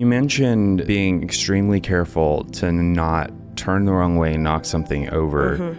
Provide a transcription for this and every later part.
You mentioned being extremely careful to not turn the wrong way and knock something over.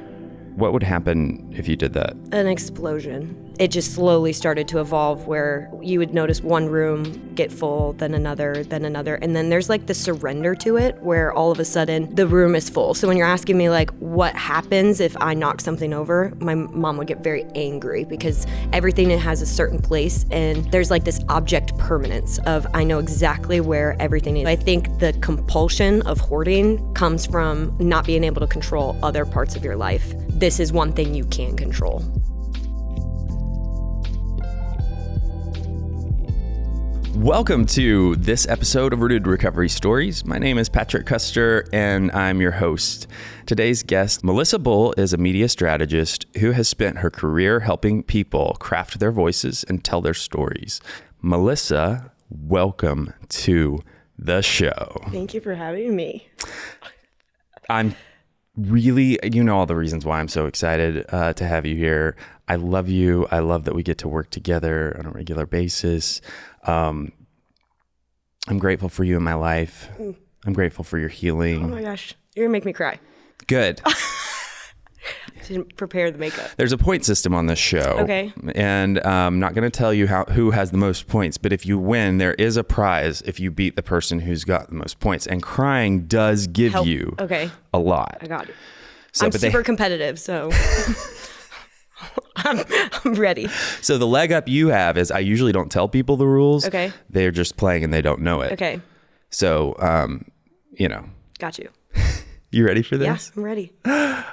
What would happen if you did that? An explosion. It just slowly started to evolve where you would notice one room get full, then another, and then there's like the surrender to it where all of a sudden the room is full. So when you're asking me like what happens if I knock something over, my mom would get very angry because everything has a certain place and there's like this object permanence of I know exactly where everything is. I think the compulsion of hoarding comes from not being able to control other parts of your life. This is one thing you can control. Welcome to this episode of Rooted Recovery Stories. My name is Patrick Custer, and I'm your host. Today's guest, Melissa Bull, is a media strategist who has spent her career helping people craft their voices and tell their stories. Melissa, welcome to the show. Thank you for having me. I'm really, you know all the reasons why I'm so excited to have you here. I love you. I love that we get to work together on a regular basis. I'm grateful for you in my life. I'm grateful for your healing. Oh my gosh, you're gonna make me cry. Good. Didn't prepare the makeup. There's a point system on this show. Okay. And I'm not going to tell you who has the most points, but if you win, there is a prize if you beat the person who's got the most points. And crying does give you a lot. I got it. So, I'm super competitive, so I'm ready. So the leg up you have is I usually don't tell people the rules. Okay. They're just playing and they don't know it. Okay. So, you know. Got you. You ready for this? Yeah, I'm ready.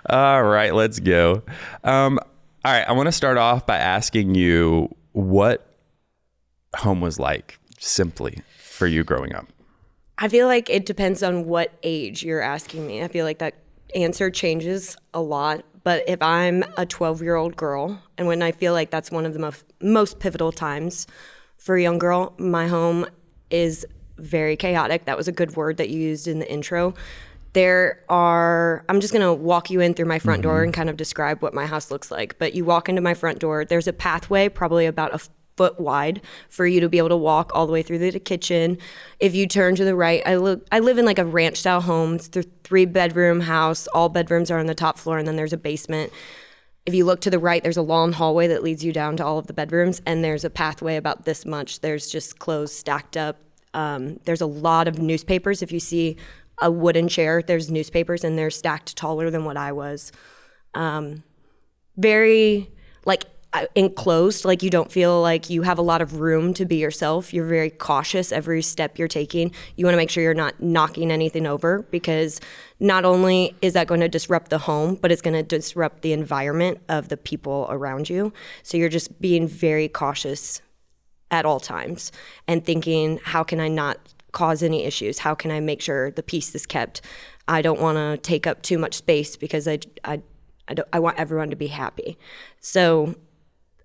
All right, let's go. All right, I want to start off by asking you what home was like, simply, for you growing up. I feel like it depends on what age you're asking me. I feel like that answer changes a lot. But if I'm a 12-year-old girl, and when I feel like that's one of the most pivotal times for a young girl, my home is very chaotic. That was a good word that you used in the intro. I'm just going to walk you in through my front door and kind of describe what my house looks like. But you walk into my front door, there's a pathway probably about a foot wide for you to be able to walk all the way through the kitchen. If you turn to the right, I live in like a ranch style home. It's a 3-bedroom house. All bedrooms are on the top floor and then there's a basement. If you look to the right, there's a long hallway that leads you down to all of the bedrooms and there's a pathway about this much. There's just clothes stacked up. There's a lot of newspapers. If you see a wooden chair, there's newspapers and they're stacked taller than what I was. Very like enclosed, like you don't feel like you have a lot of room to be yourself. You're very cautious every step you're taking. You want to make sure you're not knocking anything over because not only is that going to disrupt the home, but it's going to disrupt the environment of the people around you. So you're just being very cautious at all times and thinking, how can I not cause any issues? How can I make sure the peace is kept? I don't want to take up too much space because I want everyone to be happy. So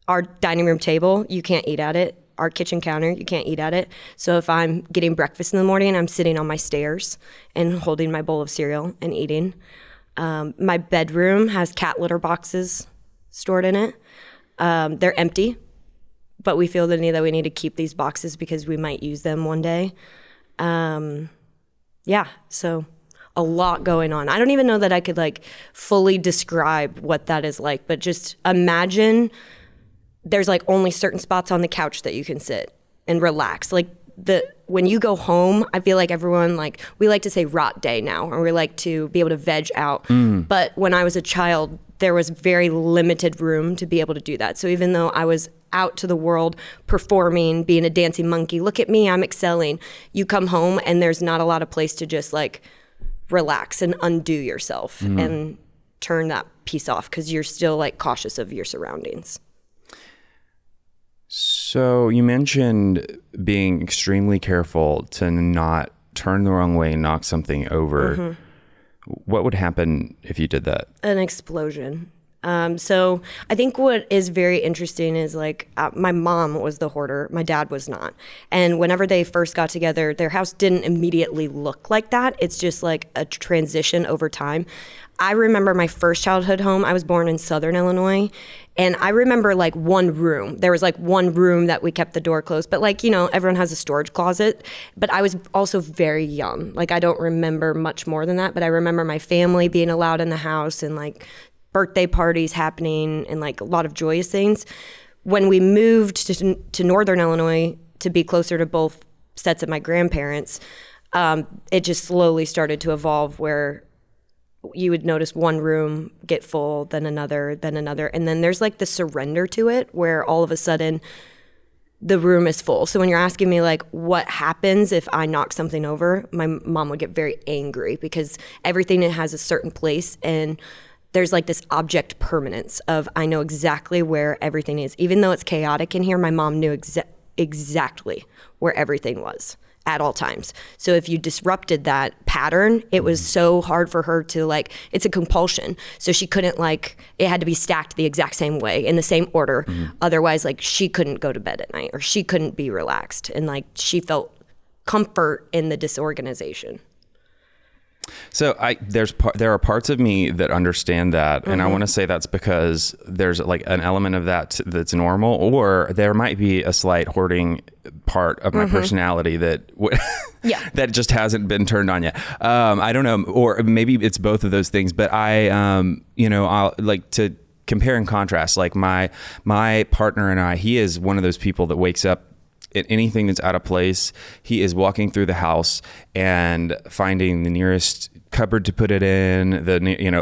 our dining room table, you can't eat at it. Our kitchen counter, you can't eat at it. So if I'm getting breakfast in the morning, I'm sitting on my stairs and holding my bowl of cereal and eating. My bedroom has cat litter boxes stored in it. They're empty, but we feel the need that we need to keep these boxes because we might use them one day. So a lot going on. I don't even know that I could like fully describe what that is like, but just imagine there's like only certain spots on the couch that you can sit and relax. Like when you go home, I feel like everyone we like to say rot day now, or we like to be able to veg out. But when I was a child, there was very limited room to be able to do that. So even though I was out to the world performing, being a dancing monkey, look at me, I'm excelling. You come home and there's not a lot of place to just like relax and undo yourself and turn that piece off because you're still like cautious of your surroundings. So you mentioned being extremely careful to not turn the wrong way and knock something over. What would happen if you did that? An explosion. So I think what is very interesting is like my mom was the hoarder, my dad was not. And whenever they first got together, their house didn't immediately look like that. It's just like a transition over time. I remember my first childhood home. I was born in Southern Illinois. And I remember like one room. There was like one room that we kept the door closed. But like, everyone has a storage closet. But I was also very young. Like I don't remember much more than that. But I remember my family being allowed in the house and like birthday parties happening and like a lot of joyous things. When we moved to Northern Illinois to be closer to both sets of my grandparents, it just slowly started to evolve where you would notice one room get full, then another. And then there's like the surrender to it where all of a sudden the room is full. So when you're asking me like what happens if I knock something over, my mom would get very angry because everything has a certain place and there's like this object permanence of I know exactly where everything is. Even though it's chaotic in here, my mom knew exactly where everything was at all times. So if you disrupted that pattern, it was so hard for her to like, it's a compulsion. So she couldn't like, it had to be stacked the exact same way in the same order. Otherwise like she couldn't go to bed at night or she couldn't be relaxed. And like she felt comfort in the disorganization. So there are parts of me that understand that, and I want to say that's because there's like an element of that that's normal, or there might be a slight hoarding part of my personality that that just hasn't been turned on yet. I don't know, or maybe it's both of those things. But I'll like to compare and contrast. Like my partner and I, he is one of those people that wakes up. Anything that's out of place, he is walking through the house and finding the nearest cupboard to put it in,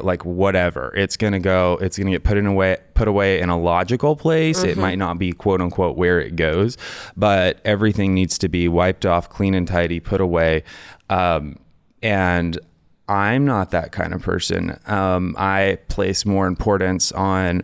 like whatever. It's going to get put away in a logical place. It might not be quote unquote where it goes, but everything needs to be wiped off, clean and tidy, put away. And I'm not that kind of person. I place more importance on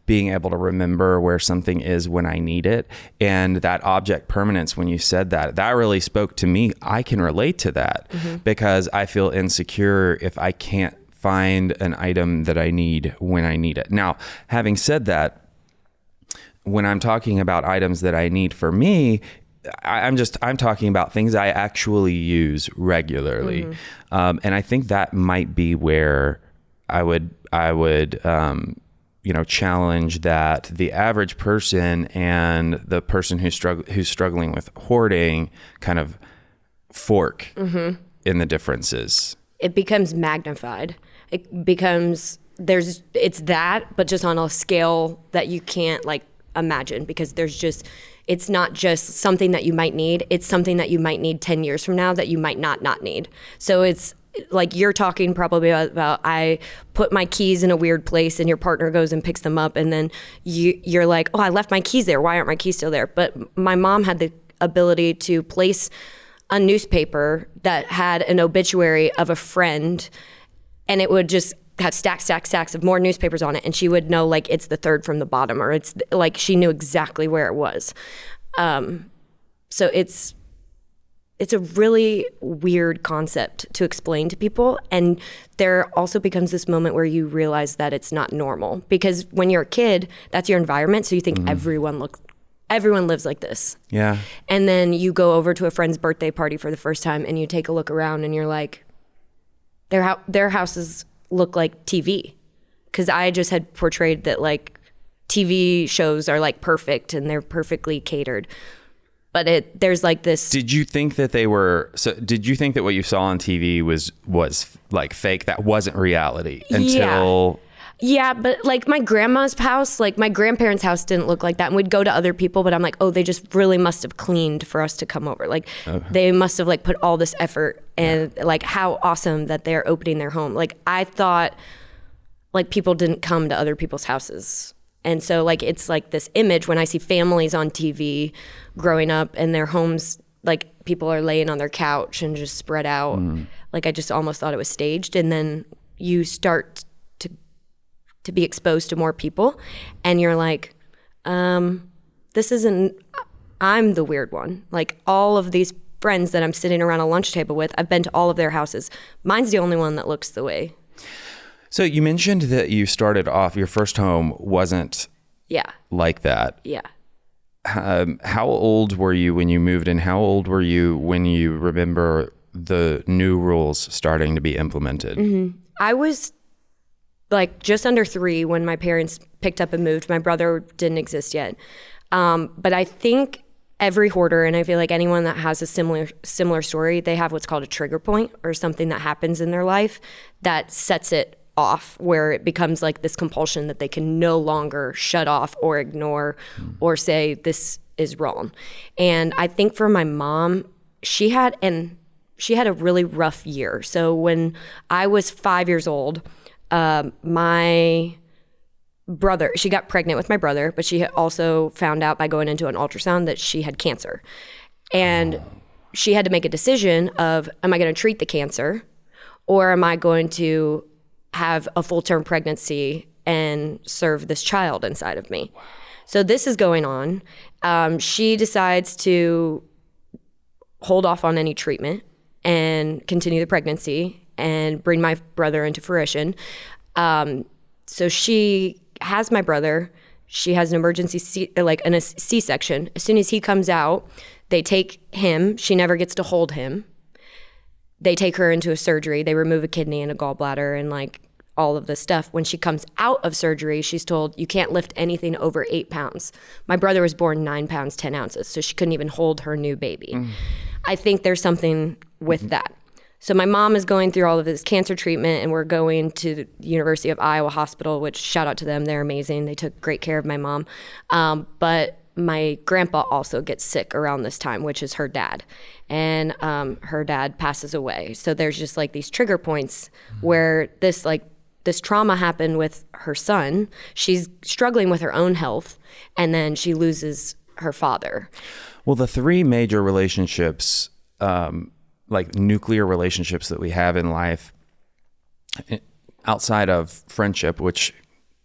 being able to remember where something is when I need it. And that object permanence, when you said that really spoke to me. I can relate to that because I feel insecure if I can't find an item that I need when I need it. Now, having said that, when I'm talking about items that I need for me, I'm talking about things I actually use regularly. And I think that might be where I would challenge that the average person and the person who's struggling with hoarding kind of fork in the differences. It becomes magnified. It becomes it's that, but just on a scale that you can't like imagine because it's not just something that you might need. It's something that you might need 10 years from now that you might not need. So it's like you're talking probably about I put my keys in a weird place and your partner goes and picks them up and then you're like, oh, I left my keys there. Why aren't my keys still there? But my mom had the ability to place a newspaper that had an obituary of a friend and it would just have stacks of more newspapers on it. And she would know like it's the third from the bottom or it's like she knew exactly where it was. So it's a really weird concept to explain to people. And there also becomes this moment where you realize that it's not normal because when you're a kid, that's your environment. So you think everyone lives like this. Yeah. And then you go over to a friend's birthday party for the first time and you take a look around and you're like, their houses look like TV. Cause I just had portrayed that like TV shows are like perfect and they're perfectly catered. But there's like this. Did you think that what you saw on TV was like fake? That wasn't reality until. Yeah, but like my grandma's house, like my grandparents' house didn't look like that. And we'd go to other people, but I'm like, oh, they just really must have cleaned for us to come over. Like they must have like put all this effort and like how awesome that they're opening their home. Like I thought like people didn't come to other people's houses. And so like it's like this image when I see families on TV growing up and their homes, like people are laying on their couch and just spread out. Like I just almost thought it was staged. And then you start to be exposed to more people and you're like, this isn't, I'm the weird one. Like all of these friends that I'm sitting around a lunch table with, I've been to all of their houses. Mine's the only one that looks the way. So you mentioned that you started off, your first home wasn't like that. Yeah. How old were you when you moved in? How old were you when you remember the new rules starting to be implemented? Mm-hmm. I was like just under 3 when my parents picked up and moved. My brother didn't exist yet. But I think every hoarder, and I feel like anyone that has a similar story, they have what's called a trigger point, or something that happens in their life that sets it off, where it becomes like this compulsion that they can no longer shut off or ignore or say this is wrong. And I think for my mom, she had a really rough year. So when I was 5 years old, my brother, she got pregnant with my brother, but she had also found out by going into an ultrasound that she had cancer. And she had to make a decision of, am I going to treat the cancer, or am I going to have a full-term pregnancy and serve this child inside of me? So this is going on. She decides to hold off on any treatment and continue the pregnancy and bring my brother into fruition. So she has my brother. She has an emergency C-section. As soon as he comes out, they take him. She never gets to hold him. They take her into a surgery. They remove a kidney and a gallbladder and like all of this stuff. When she comes out of surgery, she's told, you can't lift anything over 8 pounds. My brother was born 9 pounds, 10 ounces, so she couldn't even hold her new baby. I think there's something with that. So my mom is going through all of this cancer treatment, and we're going to the University of Iowa Hospital, which shout out to them. They're amazing. They took great care of my mom. But my grandpa also gets sick around this time, which is her dad. And her dad passes away. So there's just like these trigger points where this trauma happened with her son. She's struggling with her own health, and then she loses her father. Well, the 3 major relationships, like nuclear relationships that we have in life, outside of friendship, which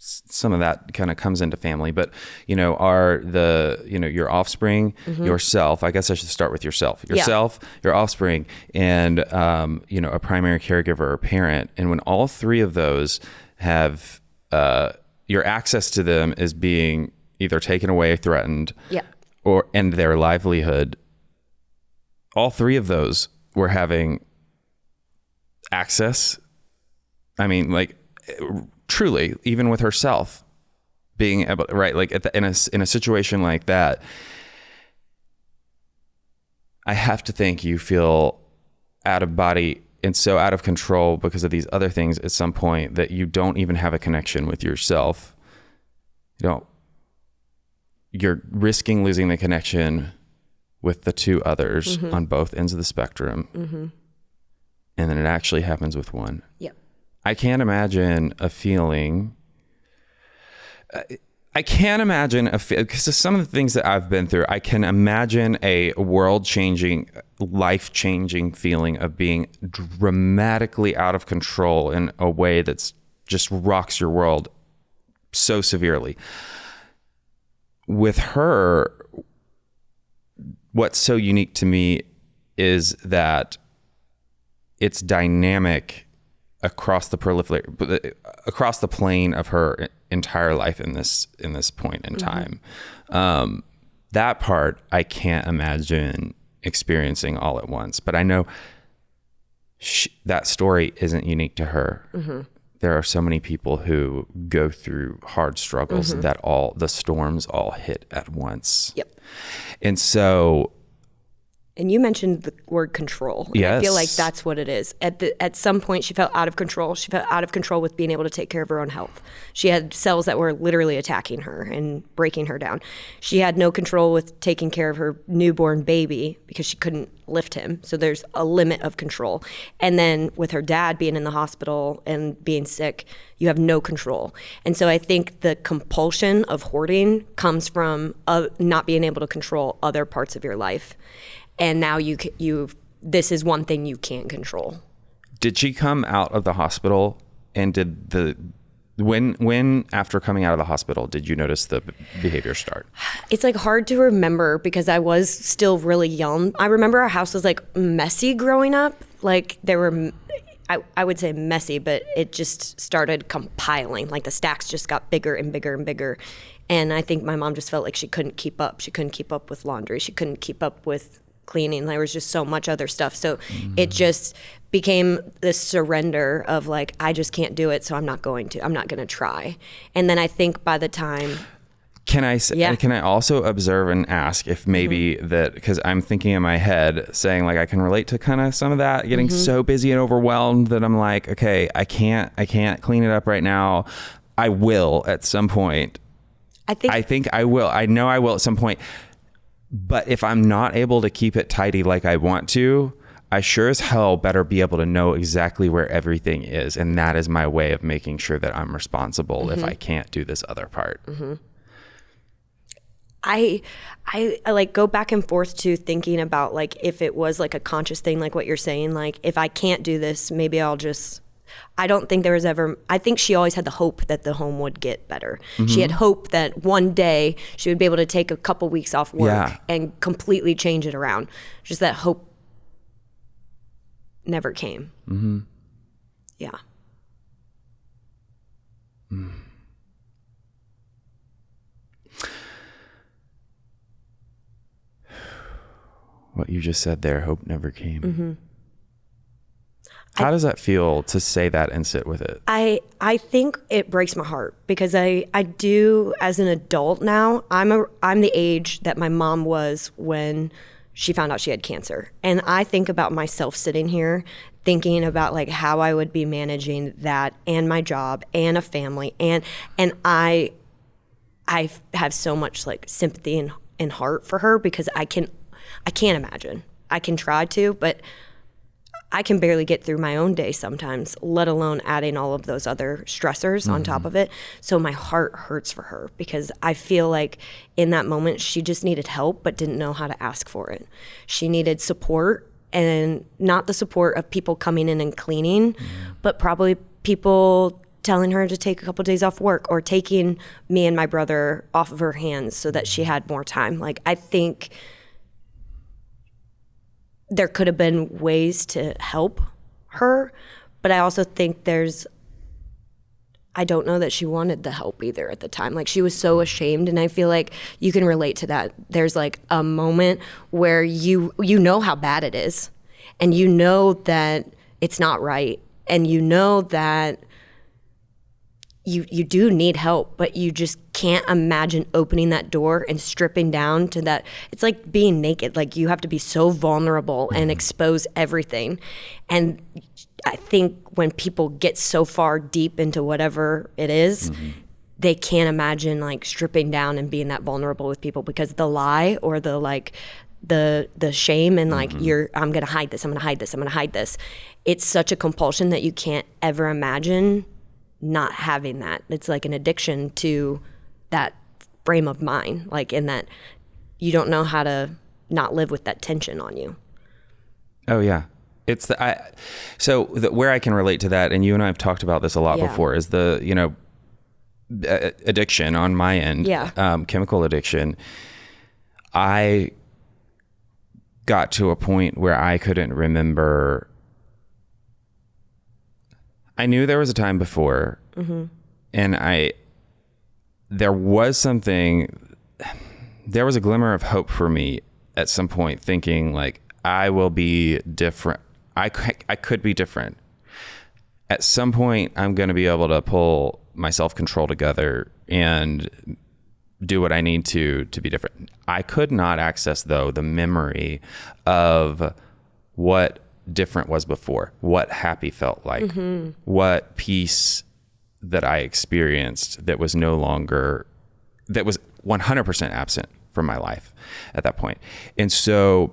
some of that kind of comes into family, but are your offspring, yourself. I guess I should start with yourself, your offspring, and a primary caregiver or parent. And when all 3 of those have your access to them is being either taken away, threatened, and their livelihood, all 3 of those were having access. I mean, like, truly, even with herself being able, right? Like in a situation like that, I have to think you feel out of body and so out of control because of these other things at some point that you don't even have a connection with yourself. You're risking losing the connection with the 2 others on both ends of the spectrum. And then it actually happens with one. Yep. I can't imagine a feeling. I can't imagine because of some of the things that I've been through, I can imagine a world-changing, life-changing feeling of being dramatically out of control in a way that's just rocks your world so severely. With her, what's so unique to me is that it's dynamic across the plane of her entire life in this point in time. That part I can't imagine experiencing all at once, but I know that story isn't unique to her. There are so many people who go through hard struggles that the storms all hit at once. Yep. And so, and you mentioned the word control. And yes. I feel like that's what it is. At some point, she felt out of control. She felt out of control with being able to take care of her own health. She had cells that were literally attacking her and breaking her down. She had no control with taking care of her newborn baby because she couldn't lift him. So there's a limit of control. And then with her dad being in the hospital and being sick, you have no control. And so I think the compulsion of hoarding comes from not being able to control other parts of your life. And now this is one thing you can't control. Did she come out of the hospital, and when after coming out of the hospital did you notice the behavior start? It's like hard to remember because I was still really young. I remember our house was like messy growing up. Like I would say messy, but it just started compiling. Like the stacks just got bigger and bigger and bigger. And I think my mom just felt like she couldn't keep up. She couldn't keep up with laundry. She couldn't keep up with cleaning. There was just so much other stuff. So it just became this surrender of like, I just can't do it, so I'm not going to try. And then I think by the time... Can I also observe and ask if maybe that, because I'm thinking in my head saying like I can relate to kind of some of that, getting so busy and overwhelmed that I'm like, okay, I can't clean it up right now. I will at some point. I think I will. I know I will at some point. But if I'm not able to keep it tidy like I want to, I sure as hell better be able to know exactly where everything is. And that is my way of making sure that I'm responsible if I can't do this other part. I like go back and forth to thinking about like if it was like a conscious thing, like what you're saying, like if I can't do this, maybe I don't think there was ever, I think she always had the hope that the home would get better. She had hope that one day she would be able to take a couple weeks off work and completely change it around. Just that hope never came. Yeah. What you just said there, hope never came. How does that feel to say that and sit with it? I think it breaks my heart because I do, as an adult now, I'm the age that my mom was when she found out she had cancer. And I think about myself sitting here thinking about like how I would be managing that and my job and a family. And I have so much like sympathy and heart for her because I can't imagine. I can try to, but I can barely get through my own day sometimes, let alone adding all of those other stressors on top of it. So my heart hurts for her because I feel like in that moment, she just needed help, but didn't know how to ask for it. She needed support, and not the support of people coming in and cleaning, but probably people telling her to take a couple of days off work or taking me and my brother off of her hands so that she had more time. Like, I think there could have been ways to help her, but I also think I don't know that she wanted the help either at the time. Like, she was so ashamed, and I feel like you can relate to that. There's like a moment where you know how bad it is, and you know that it's not right, and you know that you do need help, but you just can't imagine opening that door and stripping down to that. It's like being naked. Like, you have to be so vulnerable and expose everything. And I think when people get so far deep into whatever it is, they can't imagine like stripping down and being that vulnerable with people, because the lie or the shame and like I'm gonna hide this, I'm gonna hide this, I'm gonna hide this. It's such a compulsion that you can't ever imagine not having that. It's like an addiction to that frame of mind, like in that you don't know how to not live with that tension on you. Oh yeah. It's where I can relate to that, and you and I have talked about this a lot before, is the, addiction on my end, chemical addiction. I got to a point where I couldn't remember. I knew there was a time before, and there was a glimmer of hope for me at some point, thinking like, I will be different. I could be different. At some point, I'm going to be able to pull my self-control together and do what I need to be different. I could not access, though, the memory of what different was before, what happy felt like, what peace that I experienced that was 100% absent from my life at that point. And so,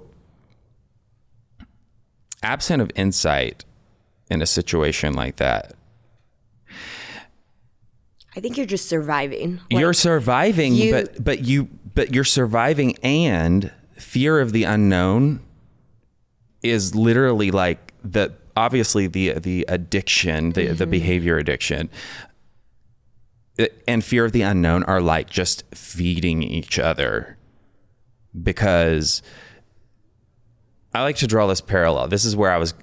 absent of insight in a situation like that, I think you're just surviving. You're surviving, but you're surviving, and fear of the unknown is literally like the addiction, the behavior addiction, and fear of the unknown are like just feeding each other, because I like to draw this parallel. This is where I was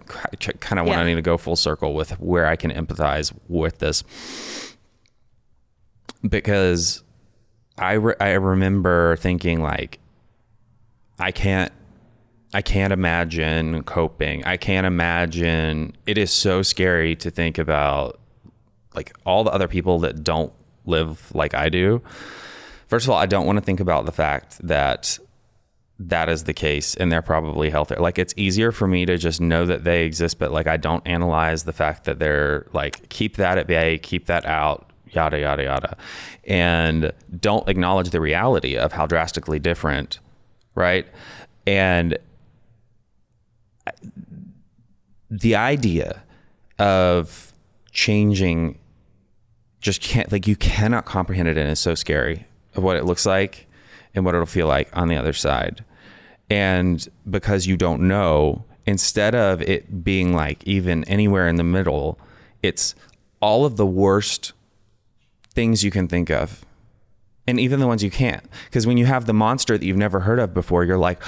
kind of wanting to go full circle with where I can empathize with this. Because I remember thinking like, I can't imagine coping. I can't imagine. It is so scary to think about like all the other people that don't live like I do. First of all, I don't want to think about the fact that that is the case and they're probably healthier. Like, it's easier for me to just know that they exist, but like I don't analyze the fact that they're like, keep that at bay, keep that out, yada, yada, yada. And don't acknowledge the reality of how drastically different, right? And the idea of changing just can't, like, you cannot comprehend it, and it's so scary of what it looks like and what it'll feel like on the other side. And because you don't know, instead of it being like even anywhere in the middle, it's all of the worst things you can think of, and even the ones you can't. Because when you have the monster that you've never heard of before, you're like,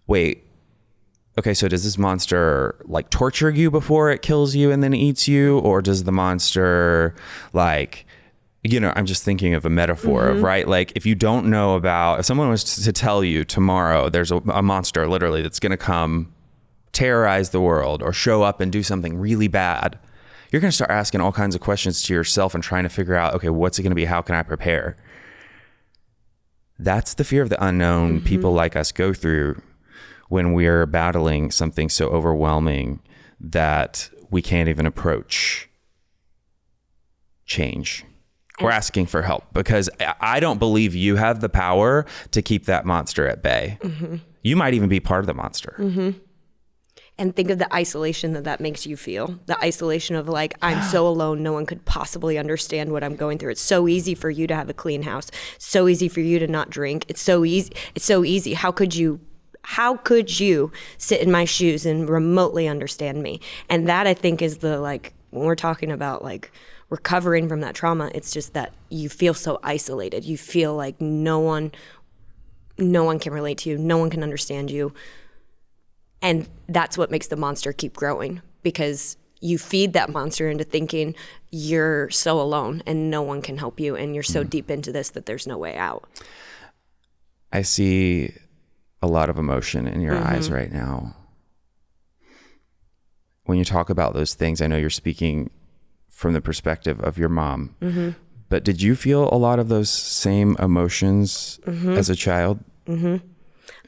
wait, okay, so does this monster like torture you before it kills you and then eats you? Or does the monster like, you know, I'm just thinking of a metaphor of, right? Like, if you don't know about, if someone was to tell you tomorrow there's a monster literally that's going to come terrorize the world or show up and do something really bad, you're going to start asking all kinds of questions to yourself and trying to figure out, okay, what's it going to be? How can I prepare? That's the fear of the unknown people like us go through when we're battling something so overwhelming that we can't even approach change. We're asking for help because I don't believe you have the power to keep that monster at bay. You might even be part of the monster. And think of the isolation that makes you feel. The isolation of like, I'm so alone, no one could possibly understand what I'm going through. It's so easy for you to have a clean house. So easy for you to not drink. It's so easy. It's so easy. How could you sit in my shoes and remotely understand me? And that, I think, is the, like, when we're talking about like recovering from that trauma, it's just that you feel so isolated. You feel like no one can relate to you. No one can understand you. And that's what makes the monster keep growing, because you feed that monster into thinking you're so alone and no one can help you. And you're so deep into this that there's no way out. I see a lot of emotion in your eyes right now. When you talk about those things, I know you're speaking from the perspective of your mom, but did you feel a lot of those same emotions as a child?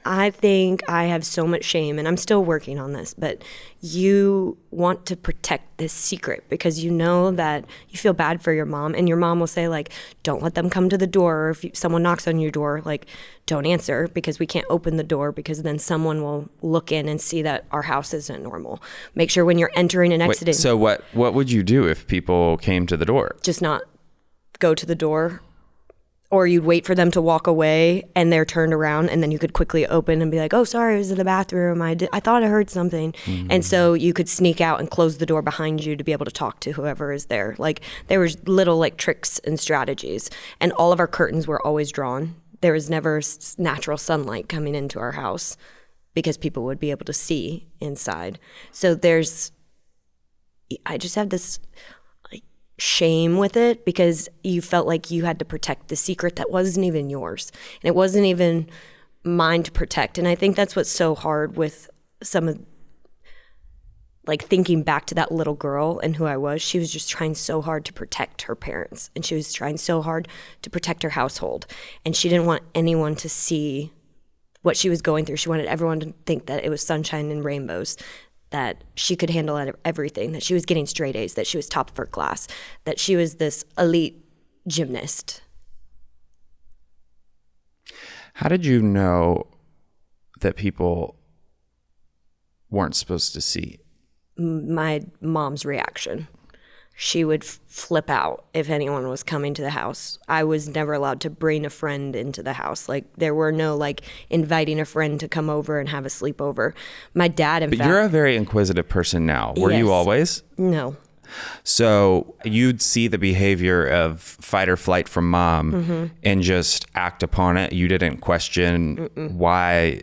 I think I have so much shame, and I'm still working on this, but you want to protect this secret because you know that you feel bad for your mom, and your mom will say, like, don't let them come to the door, or if someone knocks on your door, like, don't answer because we can't open the door because then someone will look in and see that our house isn't normal. Make sure when you're entering and exiting. Wait, so what would you do if people came to the door? Just not go to the door. Or you'd wait for them to walk away and they're turned around, and then you could quickly open and be like, oh, sorry, I was in the bathroom. I thought I heard something. And so you could sneak out and close the door behind you to be able to talk to whoever is there. Like, there was little like tricks and strategies, and all of our curtains were always drawn. There was never natural sunlight coming into our house because people would be able to see inside. So I just have this shame with it because you felt like you had to protect the secret that wasn't even yours, and it wasn't even mine to protect. And I think that's what's so hard with some of, like, thinking back to that little girl and who I was. She was just trying so hard to protect her parents, and she was trying so hard to protect her household, and she didn't want anyone to see what she was going through. She wanted everyone to think that it was sunshine and rainbows, that she could handle everything, that she was getting straight A's, that she was top of her class, that she was this elite gymnast. How did you know that people weren't supposed to see? My mom's reaction. She would flip out if anyone was coming to the house. I was never allowed to bring a friend into the house. Like, there were no, like, inviting a friend to come over and have a sleepover. My dad, in fact... But you're a very inquisitive person now. Were you always? No. So you'd see the behavior of fight or flight from mom and just act upon it. You didn't question why...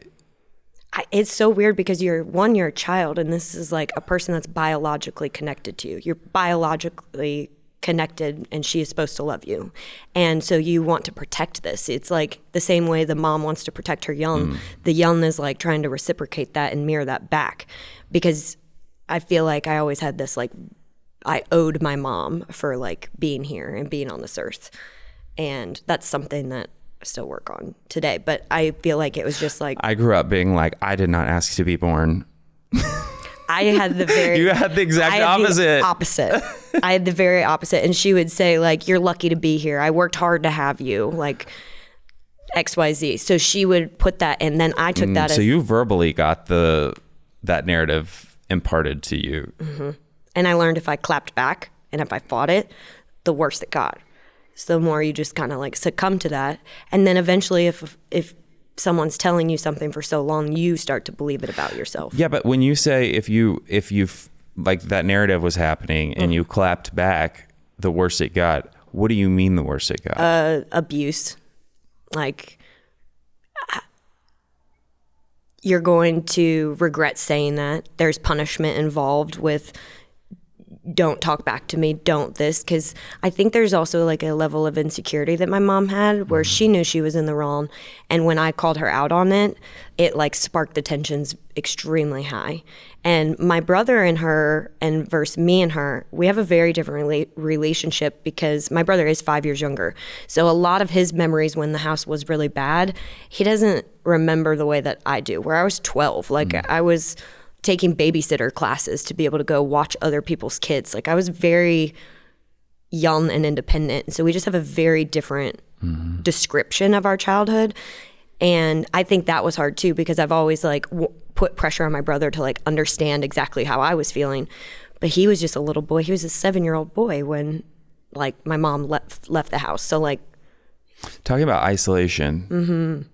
it's so weird because you're a child, and this is like a person that's biologically connected to you. You're biologically connected, and she is supposed to love you. And so you want to protect this. It's like the same way the mom wants to protect her young. The young is like trying to reciprocate that and mirror that back, because I feel like I always had this, like, I owed my mom for like being here and being on this earth. And that's something that I still work on today. But I feel like it was just like, I grew up being like, I did not ask to be born. I had the very You had the exact opposite. I had the very opposite. And she would say, like, you're lucky to be here. I worked hard to have you, like XYZ. So she would put that, and then I took that so as, you verbally got that narrative imparted to you. and I learned if I clapped back and if I fought it, the worse it got. So the more you just kind of like succumb to that. And then eventually if someone's telling you something for so long, you start to believe it about yourself. Yeah, but when you say if you like that narrative was happening and you clapped back, the worse it got, what do you mean the worse it got? Abuse. Like, you're going to regret saying that. There's punishment involved with, don't talk back to me, don't this, because I think there's also like a level of insecurity that my mom had where she knew she was in the wrong, and when I called her out on it, it like sparked the tensions extremely high. And my brother and her, and versus me and her, we have a very different relationship because my brother is 5 years younger. So a lot of his memories when the house was really bad, he doesn't remember the way that I do, where I was 12. Like I was taking babysitter classes to be able to go watch other people's kids. Like I was very young and independent. So we just have a very different description of our childhood. And I think that was hard too, because I've always like put pressure on my brother to like understand exactly how I was feeling. But he was just a little boy. He was a 7-year-old boy when like my mom left the house. So like, talking about isolation.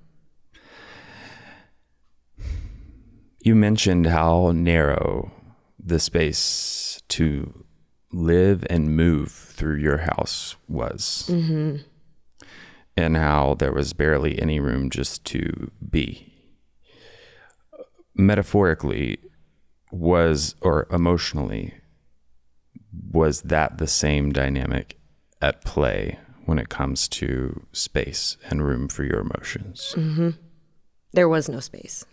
You mentioned how narrow the space to live and move through your house was. And how there was barely any room just to be. Metaphorically, or emotionally, was that the same dynamic at play when it comes to space and room for your emotions? There was no space.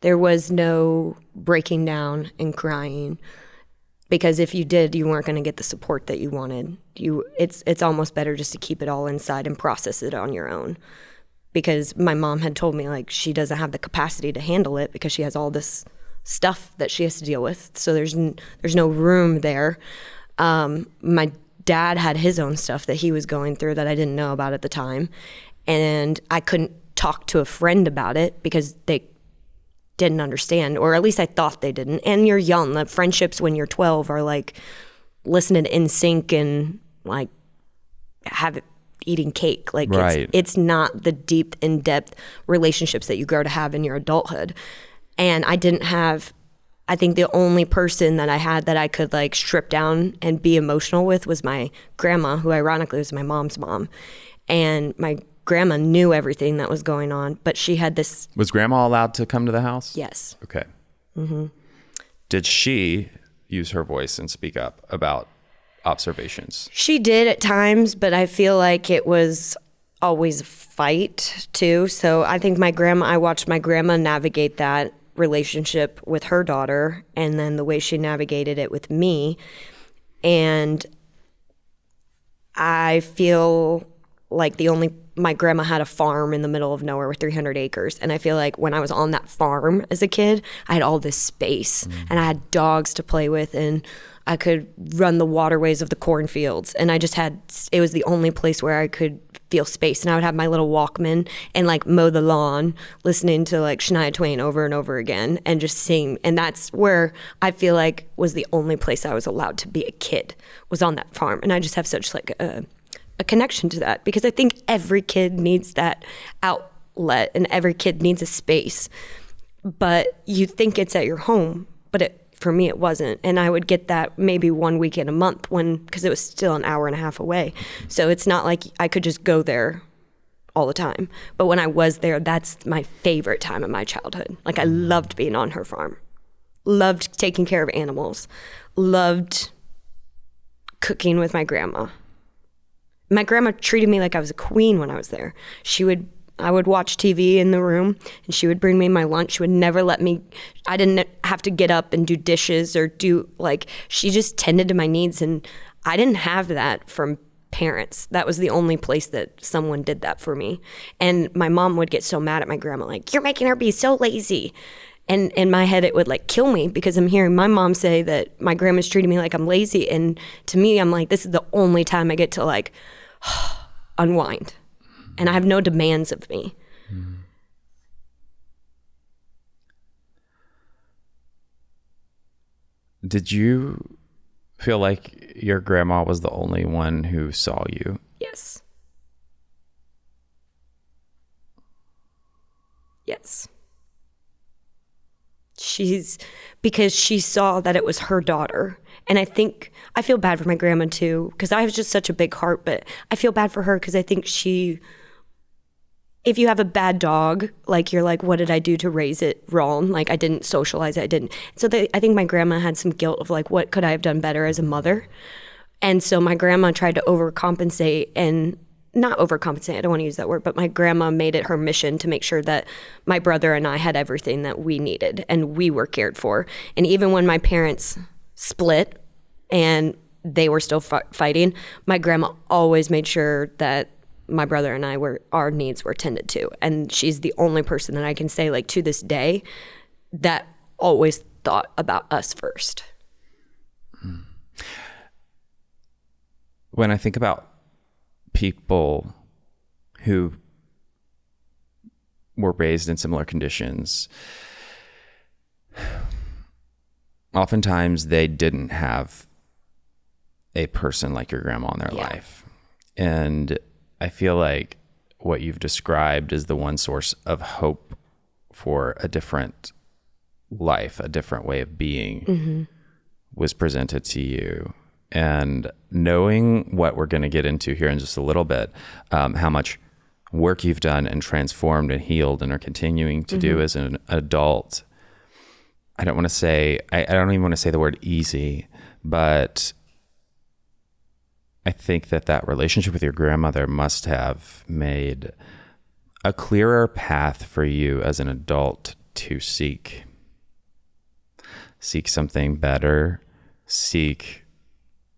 There was no breaking down and crying, because if you did, you weren't going to get the support that you wanted. It's almost better just to keep it all inside and process it on your own, because my mom had told me like she doesn't have the capacity to handle it because she has all this stuff that she has to deal with. So there's no room there. My dad had his own stuff that he was going through that I didn't know about at the time, and I couldn't talk to a friend about it because they didn't understand, or at least I thought they didn't. And you're young. The friendships when you're 12 are like listening to NSYNC and like eating cake. Like right. It's not the deep, in-depth relationships that you grow to have in your adulthood. And I think the only person that I had that I could like strip down and be emotional with was my grandma, who ironically was my mom's mom. And my grandma knew everything that was going on, but she had this... Was grandma allowed to come to the house? Yes. Okay. Did she use her voice and speak up about observations? She did at times, but I feel like it was always a fight too. So I think I watched my grandma navigate that relationship with her daughter, and then the way she navigated it with me. And I feel like my grandma had a farm in the middle of nowhere with 300 acres. And I feel like when I was on that farm as a kid, I had all this space and I had dogs to play with, and I could run the waterways of the cornfields. And it was the only place where I could feel space. And I would have my little Walkman and like mow the lawn, listening to like Shania Twain over and over again and just sing. And that's where I feel like was the only place I was allowed to be a kid, was on that farm. And I just have such like a connection to that, because I think every kid needs that outlet and every kid needs a space. But you think it's at your home, but for me it wasn't. And I would get that maybe 1 weekend a month because it was still an hour and a half away. So it's not like I could just go there all the time. But when I was there, that's my favorite time of my childhood. Like I loved being on her farm, loved taking care of animals, loved cooking with my grandma. My grandma treated me like I was a queen when I was there. I would watch TV in the room and she would bring me my lunch. She would never let me, I didn't have to get up and do dishes or she just tended to my needs, and I didn't have that from parents. That was the only place that someone did that for me. And my mom would get so mad at my grandma, like, you're making her be so lazy. And in my head, it would like kill me because I'm hearing my mom say that my grandma's treating me like I'm lazy. And to me, I'm like, this is the only time I get to like unwind. And I have no demands of me. Did you feel like your grandma was the only one who saw you? Yes. Yes. Because she saw that it was her daughter. And I feel bad for my grandma too, because I have just such a big heart, but I feel bad for her because I think if you have a bad dog, like you're like, what did I do to raise it wrong? Like I didn't socialize it, I didn't. So I think my grandma had some guilt of like, what could I have done better as a mother? And so my grandma tried to overcompensate, and not overcompensate, I don't want to use that word, but my grandma made it her mission to make sure that my brother and I had everything that we needed and we were cared for. And even when my parents split and they were still fighting, my grandma always made sure that my brother and our needs were tended to. And she's the only person that I can say, like, to this day, that always thought about us first. When I think about people who were raised in similar conditions, oftentimes they didn't have a person like your grandma in their life. And I feel like what you've described is the one source of hope for a different life, a different way of being was presented to you. And knowing what we're going to get into here in just a little bit, how much work you've done and transformed and healed and are continuing to do as an adult, I don't even want to say the word easy, but I think that relationship with your grandmother must have made a clearer path for you as an adult to seek something better, seek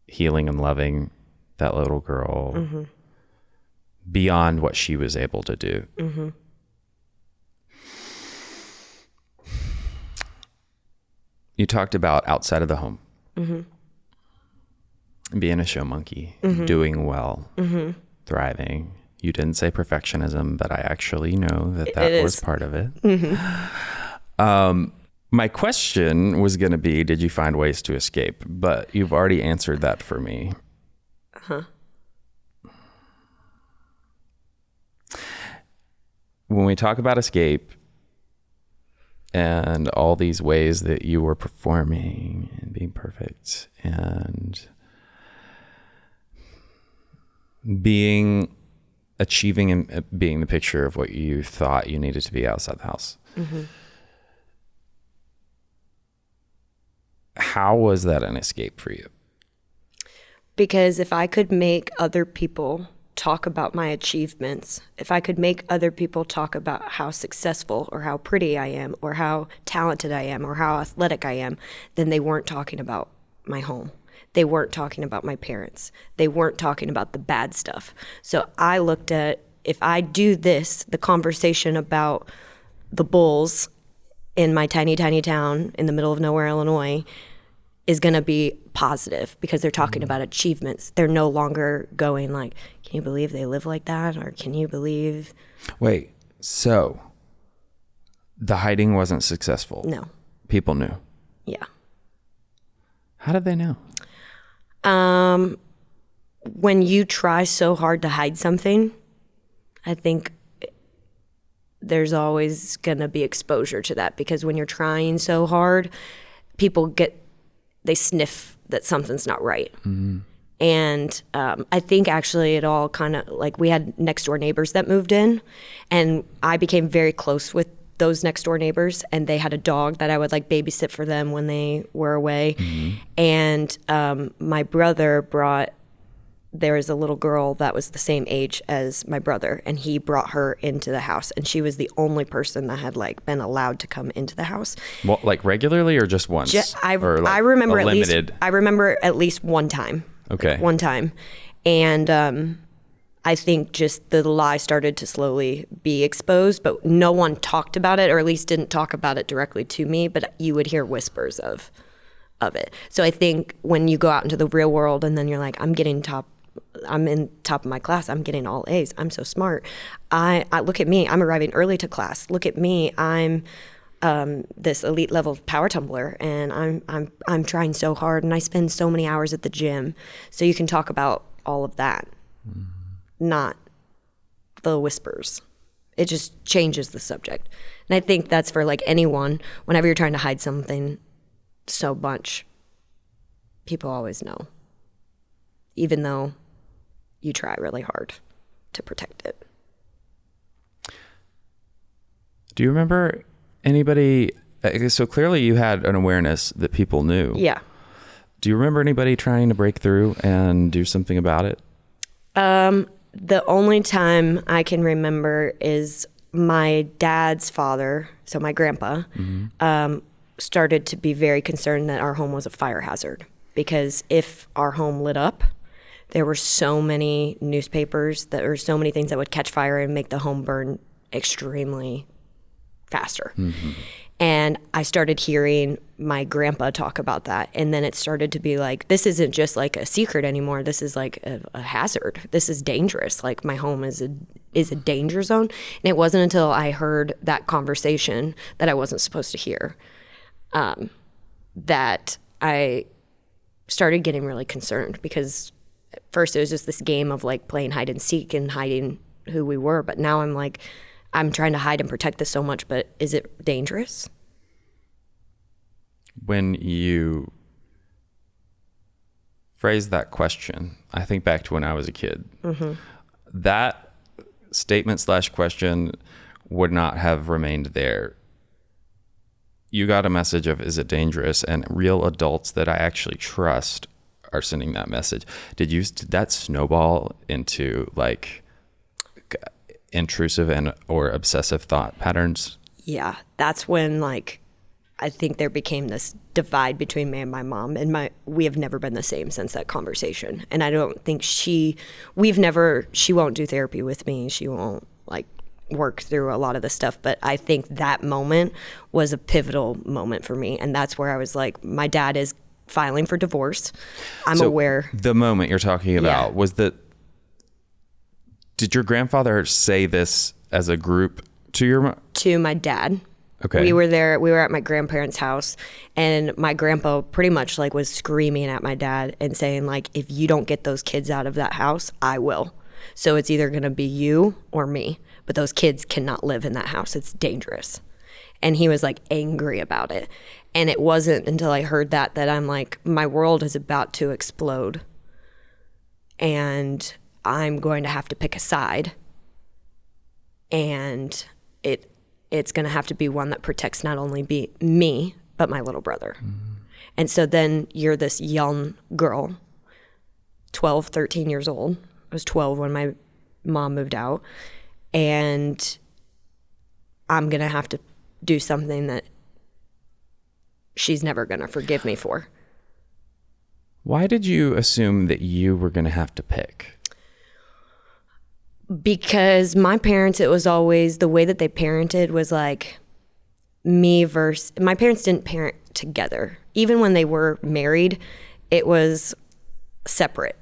healing and loving that little girl beyond what she was able to do. You talked about outside of the home. Being a show monkey, doing well, thriving. You didn't say perfectionism, but I actually know that was part of it. My question was going to be, did you find ways to escape? But you've already answered that for me. When we talk about escape and all these ways that you were performing and being perfect and achieving and being the picture of what you thought you needed to be outside the house. How was that an escape for you? Because if I could make other people talk about my achievements, if I could make other people talk about how successful or how pretty I am or how talented I am or how athletic I am, then they weren't talking about my home. They weren't talking about my parents. They weren't talking about the bad stuff. So I looked at, if I do this, the conversation about the bulls in my tiny, tiny town in the middle of nowhere, Illinois, is going to be positive because they're talking about achievements. They're no longer going like, can you believe they live like that? Or can you believe... Wait, so the hiding wasn't successful? No. People knew? Yeah. How did they know? When you try so hard to hide something, I think there's always going to be exposure to that, because when you're trying so hard, people they sniff that something's not right. And I think actually it all kind of like we had next door neighbors that moved in, and I became very close with those next door neighbors, and they had a dog that I would like babysit for them when they were away. And my brother there was a little girl that was the same age as my brother, and he brought her into the house, and she was the only person that had like been allowed to come into the house. Well, like regularly or just once? I remember at least one time. Okay. Like one time. And I think just the lie started to slowly be exposed, but no one talked about it, or at least didn't talk about it directly to me, but you would hear whispers of it. So I think when you go out into the real world and then you're like, I'm in top of my class, I'm getting all A's, I'm so smart. I look at me, I'm arriving early to class. Look at me, I'm this elite level power tumbler, and I'm trying so hard, and I spend so many hours at the gym. So you can talk about all of that, not the whispers. It just changes the subject. And I think that's for like anyone, whenever you're trying to hide something so much, people always know, even though you try really hard to protect it. Do you remember anybody? So clearly you had an awareness that people knew. Yeah. Do you remember anybody trying to break through and do something about it? The only time I can remember is my dad's father, so my grandpa, started to be very concerned that our home was a fire hazard, because if our home lit up, there were so many newspapers, that were so many things that would catch fire and make the home burn extremely faster. And I started hearing my grandpa talk about that. And then it started to be like, this isn't just like a secret anymore. This is like a hazard. This is dangerous. Like my home is a danger zone. And it wasn't until I heard that conversation that I wasn't supposed to hear, that I started getting really concerned, because at first it was just this game of like playing hide and seek and hiding who we were. But now I'm like, I'm trying to hide and protect this so much, but is it dangerous? When you phrase that question, I think back to when I was a kid. That statement / question would not have remained there. You got a message of, is it dangerous? And real adults that I actually trust are sending that message. Did that snowball into like intrusive and or obsessive thought patterns? Yeah, that's when like I think there became this divide between me and my mom, and we have never been the same since that conversation. And I don't think she won't do therapy with me. She won't like work through a lot of the stuff, but I think that moment was a pivotal moment for me. And that's where I was like, my dad is filing for divorce. I'm aware. The moment you're talking about was that, did your grandfather say this as a group to my dad? Okay. We were at my grandparents' house, and my grandpa pretty much like was screaming at my dad and saying like, if you don't get those kids out of that house, I will. So it's either going to be you or me, but those kids cannot live in that house. It's dangerous. And he was like angry about it. And it wasn't until I heard that I'm like, my world is about to explode, and I'm going to have to pick a side, and it's going to have to be one that protects not only me, but my little brother. And so then you're this young girl, 12, 13 years old. I was 12 when my mom moved out, and I'm going to have to do something that she's never going to forgive me for. Why did you assume that you were going to have to pick? Because my parents, it was always the way that they parented was like me versus, my parents didn't parent together. Even when they were married, it was separate.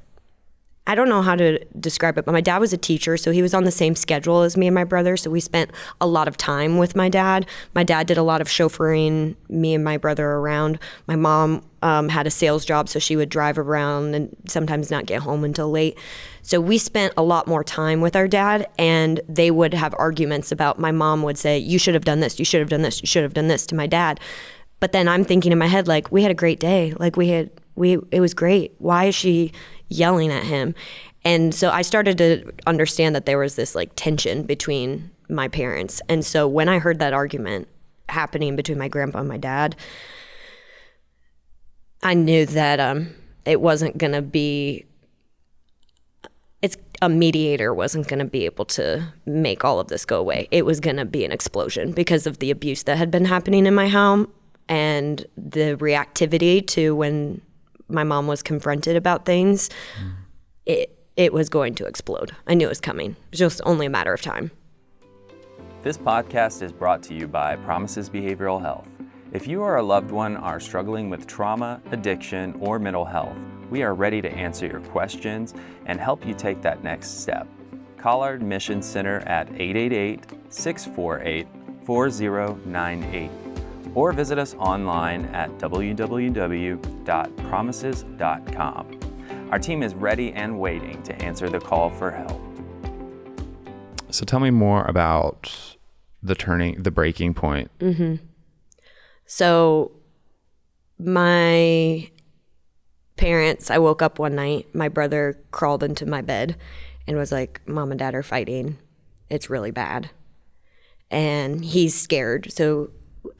I don't know how to describe it, but my dad was a teacher, so he was on the same schedule as me and my brother, so we spent a lot of time with my dad. My dad did a lot of chauffeuring me and my brother around. My mom had a sales job, so she would drive around and sometimes not get home until late. So we spent a lot more time with our dad, and they would have arguments about, my mom would say, you should have done this, you should have done this, you should have done this to my dad. But then I'm thinking in my head, like, we had a great day. Like, it was great. Why is she yelling at him. And so I started to understand that there was this like tension between my parents. And so when I heard that argument happening between my grandpa and my dad, I knew that it wasn't going to be, a mediator wasn't going to be able to make all of this go away. It was going to be an explosion because of the abuse that had been happening in my home and the reactivity to when my mom was confronted about things. It was going to explode. I knew it was coming. It was just only a matter of time. This podcast is brought to you by Promises Behavioral Health. If you or a loved one are struggling with trauma, addiction, or mental health, we are ready to answer your questions and help you take that next step. Call our admission center at 888-648-4098 or visit us online at www.promises.com. Our team is ready and waiting to answer the call for help. So tell me more about the breaking point. Mm-hmm. So my parents, I woke up one night, my brother crawled into my bed and was like, Mom and Dad are fighting. It's really bad. And he's scared. So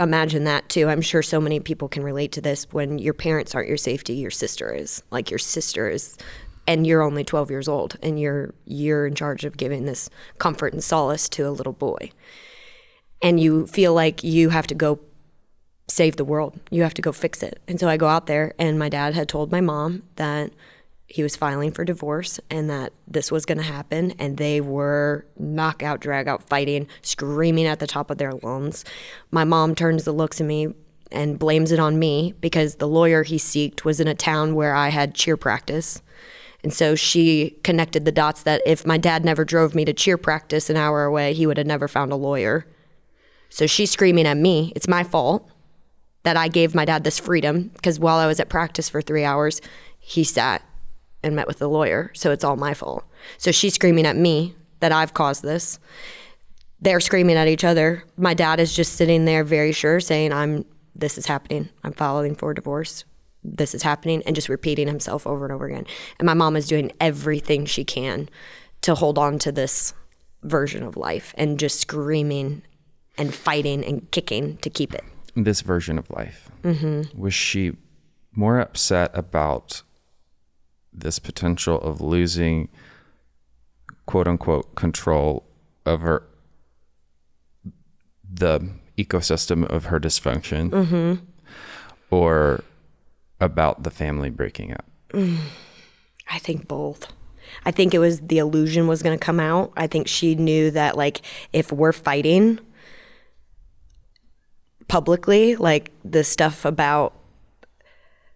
imagine that too. I'm sure so many people can relate to this. When your parents aren't your safety, your sister is. Like your sister is, and you're only 12 years old and you're in charge of giving this comfort and solace to a little boy. And you feel like you have to go save the world. You have to go fix it. And so I go out there, and my dad had told my mom that he was filing for divorce and that this was going to happen. And they were knockout, drag out fighting, screaming at the top of their lungs. My mom turns and looks at me and blames it on me because the lawyer he sought was in a town where I had cheer practice. And so she connected the dots that if my dad never drove me to cheer practice an hour away, he would have never found a lawyer. So she's screaming at me. It's my fault that I gave my dad this freedom because while I was at practice for 3 hours, he sat and met with the lawyer. So it's all my fault. So she's screaming at me that I've caused this. They're screaming at each other. My dad is just sitting there very sure saying, this is happening. I'm filing for divorce. This is happening, and just repeating himself over and over again. And my mom is doing everything she can to hold on to this version of life and just screaming and fighting and kicking to keep it. This version of life. Mm-hmm. Was she more upset about this potential of losing, quote unquote, control over the ecosystem of her dysfunction, mm-hmm. or about the family breaking up? I think both. I think it was the illusion was going to come out. I think she knew that, like, if we're fighting publicly, like the stuff about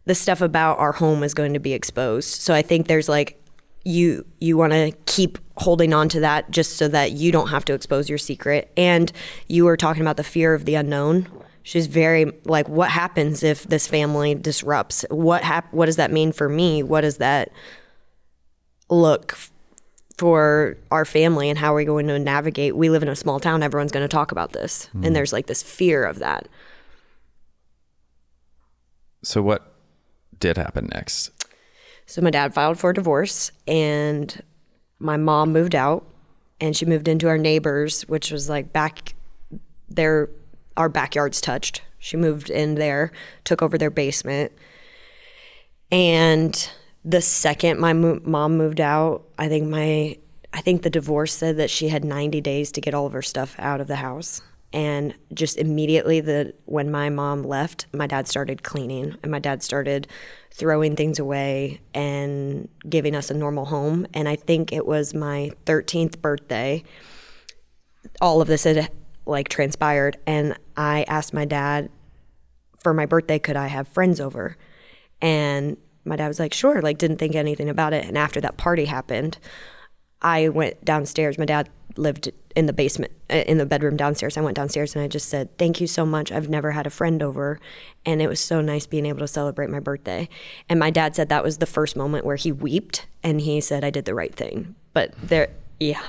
our home is going to be exposed. So I think there's like, you want to keep holding on to that just so that you don't have to expose your secret. And you were talking about the fear of the unknown. She's very like, what happens if this family disrupts? What does that mean for me? What does that look for our family, and how are we going to navigate? We live in a small town. Everyone's going to talk about this. And there's like this fear of that. So what did happen next? So my dad filed for divorce, and my mom moved out, and she moved into our neighbors, which was like back there. Our backyards touched. She moved in there, took over their basement. And the second my mom moved out, I think the divorce said that she had 90 days to get all of her stuff out of the house. And just immediately when my mom left, my dad started cleaning, and my dad started throwing things away and giving us a normal home. And I think it was my 13th birthday, all of this had like transpired. And I asked my dad for my birthday, could I have friends over? And my dad was like, sure, like didn't think anything about it. And after that party happened, I went downstairs. My dad lived in the basement, in the bedroom downstairs. I went downstairs and I just said, thank you so much. I've never had a friend over. And it was so nice being able to celebrate my birthday. And my dad said that was the first moment where he wept, and he said, I did the right thing. But yeah.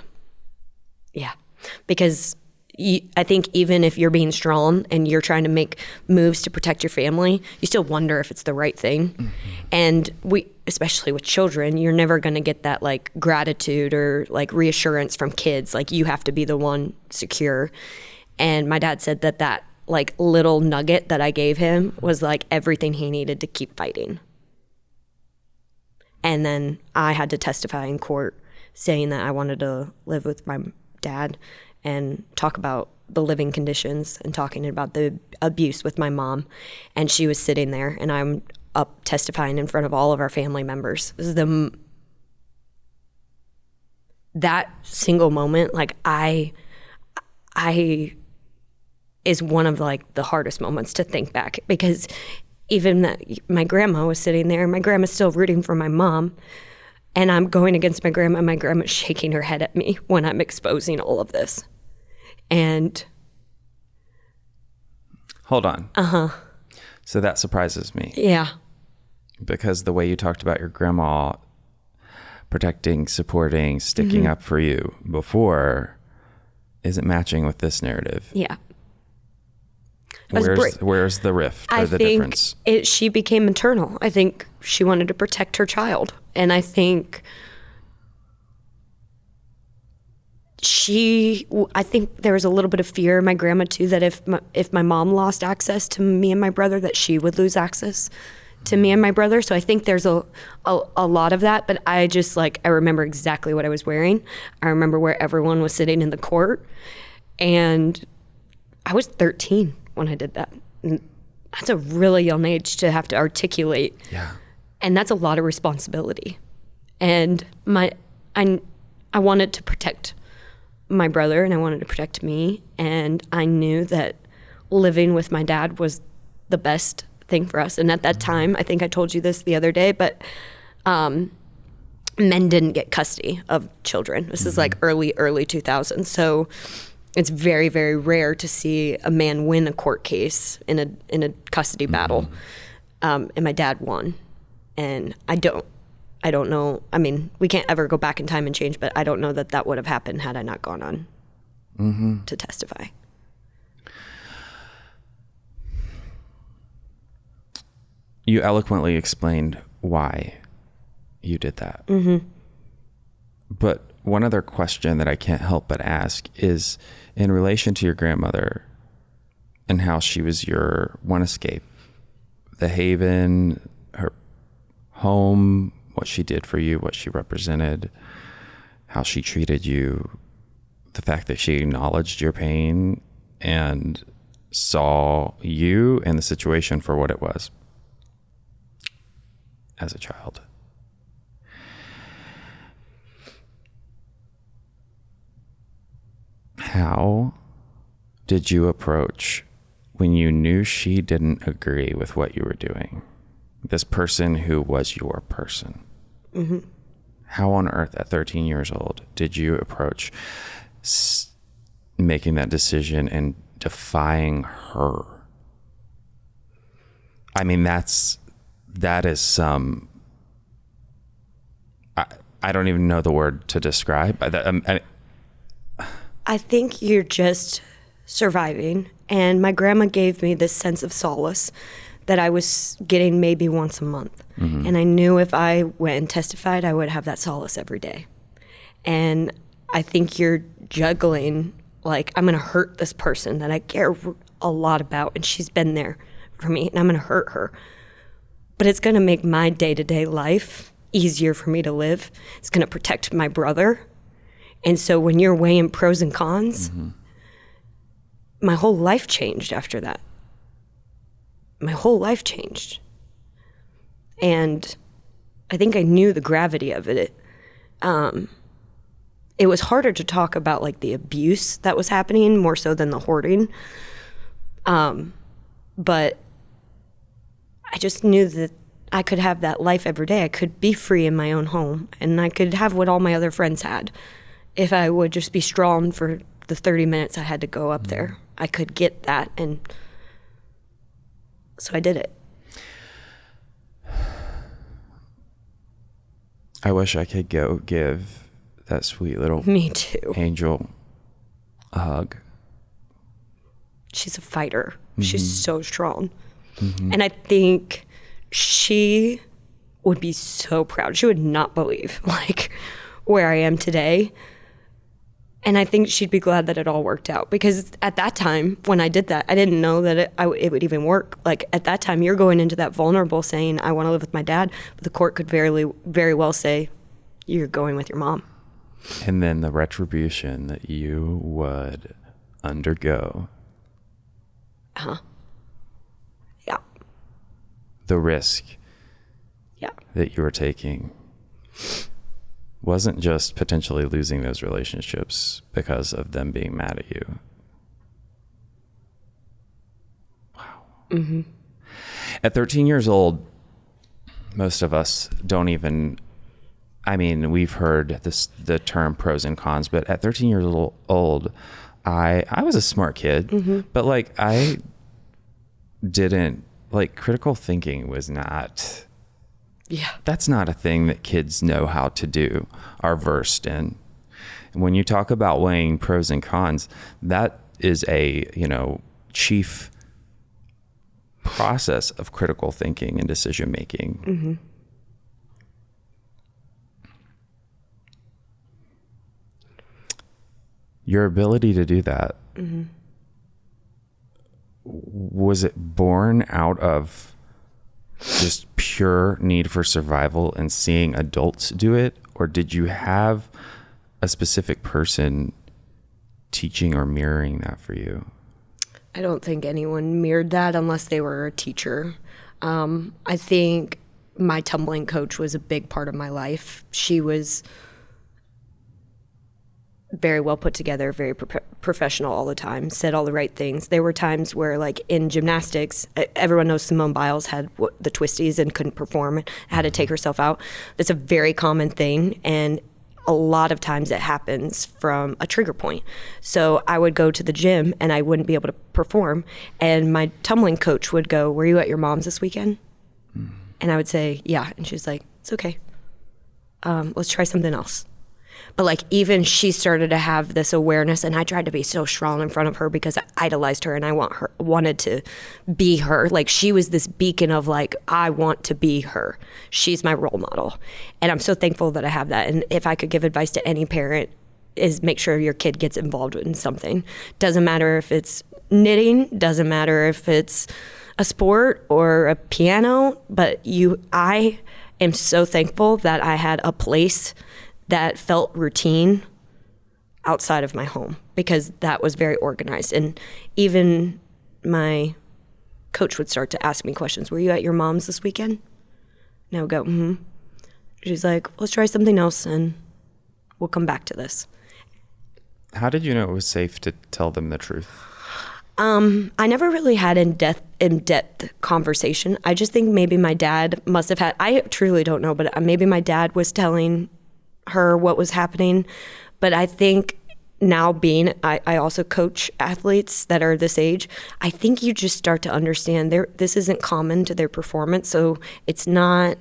Because I think even if you're being strong and you're trying to make moves to protect your family, you still wonder if it's the right thing. Mm-hmm. And especially with children, you're never going to get that like gratitude or like reassurance from kids. Like you have to be the one secure. And my dad said that like little nugget that I gave him was like everything he needed to keep fighting. And then I had to testify in court saying that I wanted to live with my dad and talk about the living conditions and talking about the abuse with my mom. And she was sitting there and I'm up testifying in front of all of our family members. This is that single moment, like I is one of like the hardest moments to think back, because even that my grandma was sitting there, my grandma's still rooting for my mom, and I'm going against my grandma's shaking her head at me when I'm exposing all of this. And hold on. So that surprises me. Yeah. Because the way you talked about your grandma protecting, supporting, sticking up for you before isn't matching with this narrative. Yeah. Where's the rift or the difference? She became maternal. I think she wanted to protect her child. And I think there was a little bit of fear in my grandma too, that if my mom lost access to me and my brother, that she would lose access to me and my brother. So I think there's a lot of that, but I just I remember exactly what I was wearing. I remember where everyone was sitting in the court, and I was 13 when I did that. And that's a really young age to have to articulate. Yeah. And that's a lot of responsibility. And I wanted to protect my brother and I wanted to protect me. And I knew that living with my dad was the best thing for us. And at that time, I think I told you this the other day, but men didn't get custody of children. This is early 2000s. So it's very, very rare to see a man win a court case in a custody battle. And my dad won. And I don't know. I mean, we can't ever go back in time and change, but I don't know that would have happened had I not gone on to testify. You eloquently explained why you did that. But one other question that I can't help but ask is in relation to your grandmother and how she was your one escape, the haven, her home, what she did for you, what she represented, how she treated you, the fact that she acknowledged your pain and saw you and the situation for what it was as a child. How did you approach when you knew she didn't agree with what you were doing? This person who was your person. How on earth at 13 years old did you approach making that decision and defying her? I mean, that is some, I don't even know the word to describe. I think you're just surviving. And my grandma gave me this sense of solace that I was getting maybe once a month. And I knew if I went and testified, I would have that solace every day. And I think you're juggling, I'm going to hurt this person that I care a lot about, and she's been there for me, and I'm going to hurt her. But it's going to make my day-to-day life easier for me to live. It's going to protect my brother. And so when you're weighing pros and cons, my whole life changed after that. My whole life changed. And I think I knew the gravity of it. It was harder to talk about the abuse that was happening more so than the hoarding. But I just knew that I could have that life every day. I could be free in my own home, and I could have what all my other friends had. If I would just be strong for the 30 minutes I had to go up there, I could get that. And so I did it. I wish I could go give that sweet little Me too. angel a hug. She's a fighter. She's so strong. And I think she would be so proud. She would not believe like where I am today. And I think she'd be glad that it all worked out, because at that time when I did that, I didn't know that it would even work. Like at that time, you're going into that vulnerable saying, I want to live with my dad, but the court could very well say, you're going with your mom. And then the retribution that you would undergo. Yeah. The risk Yeah. that you were taking wasn't just potentially losing those relationships because of them being mad at you. Wow. Mm-hmm. At 13 years old, most of us don't even, I mean, we've heard the term pros and cons, but at 13 years old, I was a smart kid, but like I didn't, like critical thinking was not... Yeah. That's not a thing that kids know how to do, are versed in. And when you talk about weighing pros and cons, that is a, chief process of critical thinking and decision making. Mm-hmm. Your ability to do that, mm-hmm. was it born out of just pure need for survival and seeing adults do it? Or did you have a specific person teaching or mirroring that for you? I don't think anyone mirrored that unless they were a teacher. I think my tumbling coach was a big part of my life. She was very well put together, very professional all the time, said all the right things. There were times where, like in gymnastics, everyone knows Simone Biles had the twisties and couldn't perform and had to take herself out. That's a very common thing, and a lot of times it happens from a trigger point. So I would go to the gym and I wouldn't be able to perform, and my tumbling coach would go, "Were you at your mom's this weekend?" And I would say, "Yeah." And she's like, "It's okay. Let's try something else." But like even she started to have this awareness, and I tried to be so strong in front of her because I idolized her and I wanted to be her. Like she was this beacon of like, I want to be her. She's my role model. And I'm so thankful that I have that. And if I could give advice to any parent, is make sure your kid gets involved in something. Doesn't matter if it's knitting, doesn't matter if it's a sport or a piano, but I am so thankful that I had a place that felt routine outside of my home, because that was very organized. And even my coach would start to ask me questions. "Were you at your mom's this weekend?" And I would go, "Mm-hmm." She's like, "Let's try something else and we'll come back to this." How did you know it was safe to tell them the truth? I never really had in-depth conversation. I just think maybe my dad must have had, I truly don't know, but maybe my dad was telling her what was happening. But I think now I also coach athletes that are this age. I think you just start to understand this isn't common to their performance. So it's not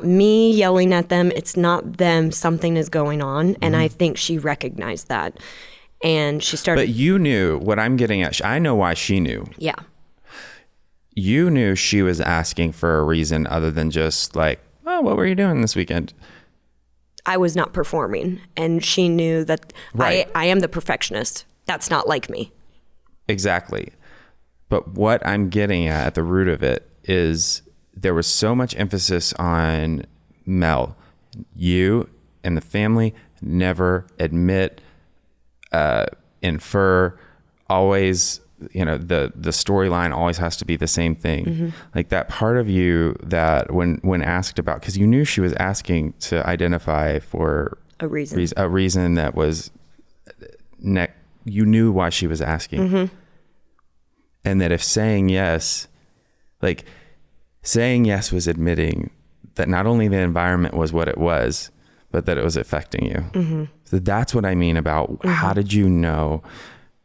me yelling at them. It's not them. Something is going on. And I think she recognized that. And she started. But you knew what I'm getting at. I know why she knew. Yeah. You knew she was asking for a reason other than just like, "Oh, what were you doing this weekend?" I was not performing, and she knew that. Right. I am the perfectionist. That's not like me. Exactly. But what I'm getting at the root of it is there was so much emphasis on Mel. You and the family never admit, infer, always, the storyline always has to be the same thing. Mm-hmm. Like that part of you that when asked about, because you knew she was asking to identify for a reason that was, you knew why she was asking. Mm-hmm. And that if saying yes was admitting that not only the environment was what it was, but that it was affecting you. Mm-hmm. So that's what I mean about how did you know?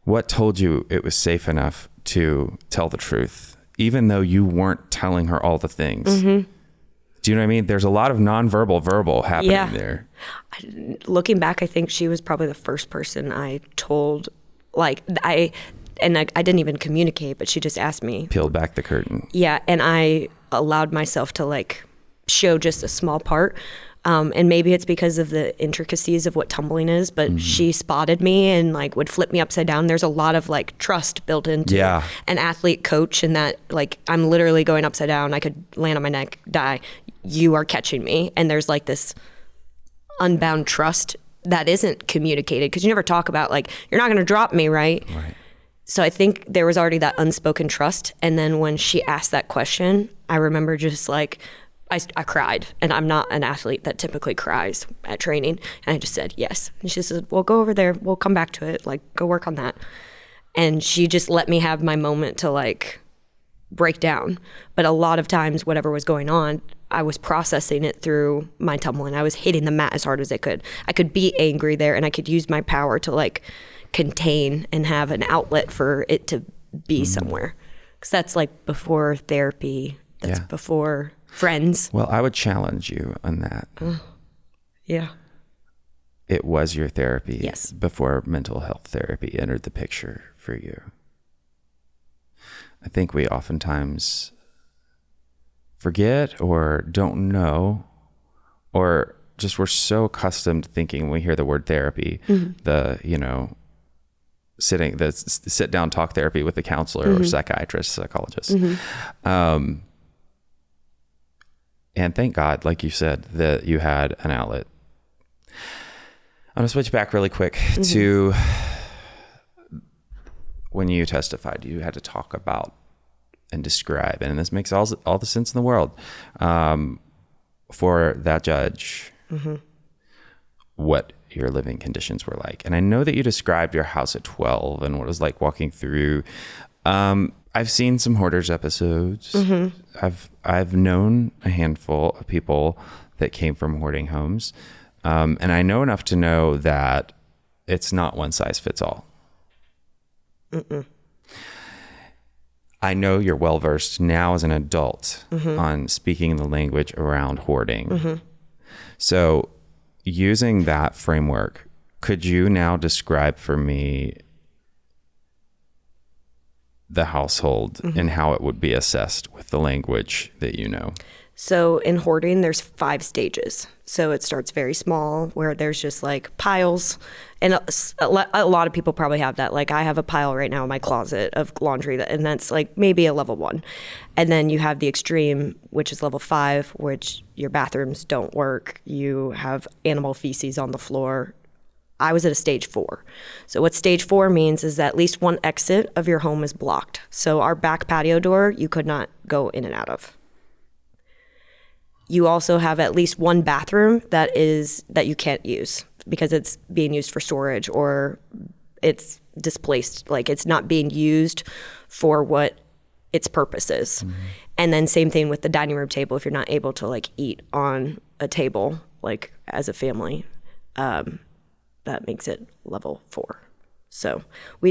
What told you it was safe enough to tell the truth, even though you weren't telling her all the things? Mm-hmm. Do you know what I mean? There's a lot of verbal happening there. Looking back, I think she was probably the first person I told, I didn't even communicate, but she just asked me. Peeled back the curtain. Yeah, and I allowed myself to show just a small part. And maybe it's because of the intricacies of what tumbling is, but she spotted me and like would flip me upside down. There's a lot of like trust built into an athlete coach, and that like I'm literally going upside down. I could land on my neck, die. You are catching me. And there's like this unbound trust that isn't communicated because you never talk about like, you're not going to drop me, right? So I think there was already that unspoken trust. And then when she asked that question, I remember just like, I cried, and I'm not an athlete that typically cries at training. And I just said, yes. And she said, well, go over there. We'll come back to it. Like, go work on that. And she just let me have my moment to like break down. But a lot of times, whatever was going on, I was processing it through my tumbling. I was hitting the mat as hard as I could. I could be angry there, and I could use my power to like contain and have an outlet for it to be somewhere. Because that's like before therapy. That's before friends. Well, I would challenge you on that. Yeah. It was your therapy. Yes. Before mental health therapy entered the picture for you. I think we oftentimes forget or don't know, or just we're so accustomed to thinking when we hear the word therapy, the sit down talk therapy with a counselor or psychiatrist, psychologist. And thank God, like you said, that you had an outlet. I'm going to switch back really quick to when you testified. You had to talk about and describe, and this makes all the sense in the world, for that judge, what your living conditions were like. And I know that you described your house at 12 and what it was like walking through. I've seen some Hoarders episodes. I've known a handful of people that came from hoarding homes. And I know enough to know that it's not one size fits all. I know you're well-versed now as an adult on speaking the language around hoarding. So using that framework, could you now describe for me the household and how it would be assessed with the language that you know? So in hoarding, there's 5 stages. So it starts very small, where there's just like piles. And a lot of people probably have that. Like I have a pile right now in my closet of laundry, and that's like maybe a level 1. And then you have the extreme, which is level 5, which your bathrooms don't work. You have animal feces on the floor. I was at a stage 4. So what stage 4 means is that at least one exit of your home is blocked. So our back patio door, you could not go in and out of. You also have at least one bathroom that you can't use because it's being used for storage, or it's displaced, like it's not being used for what its purpose is. And then same thing with the dining room table. If you're not able to like eat on a table, like as a family, that makes it level 4. So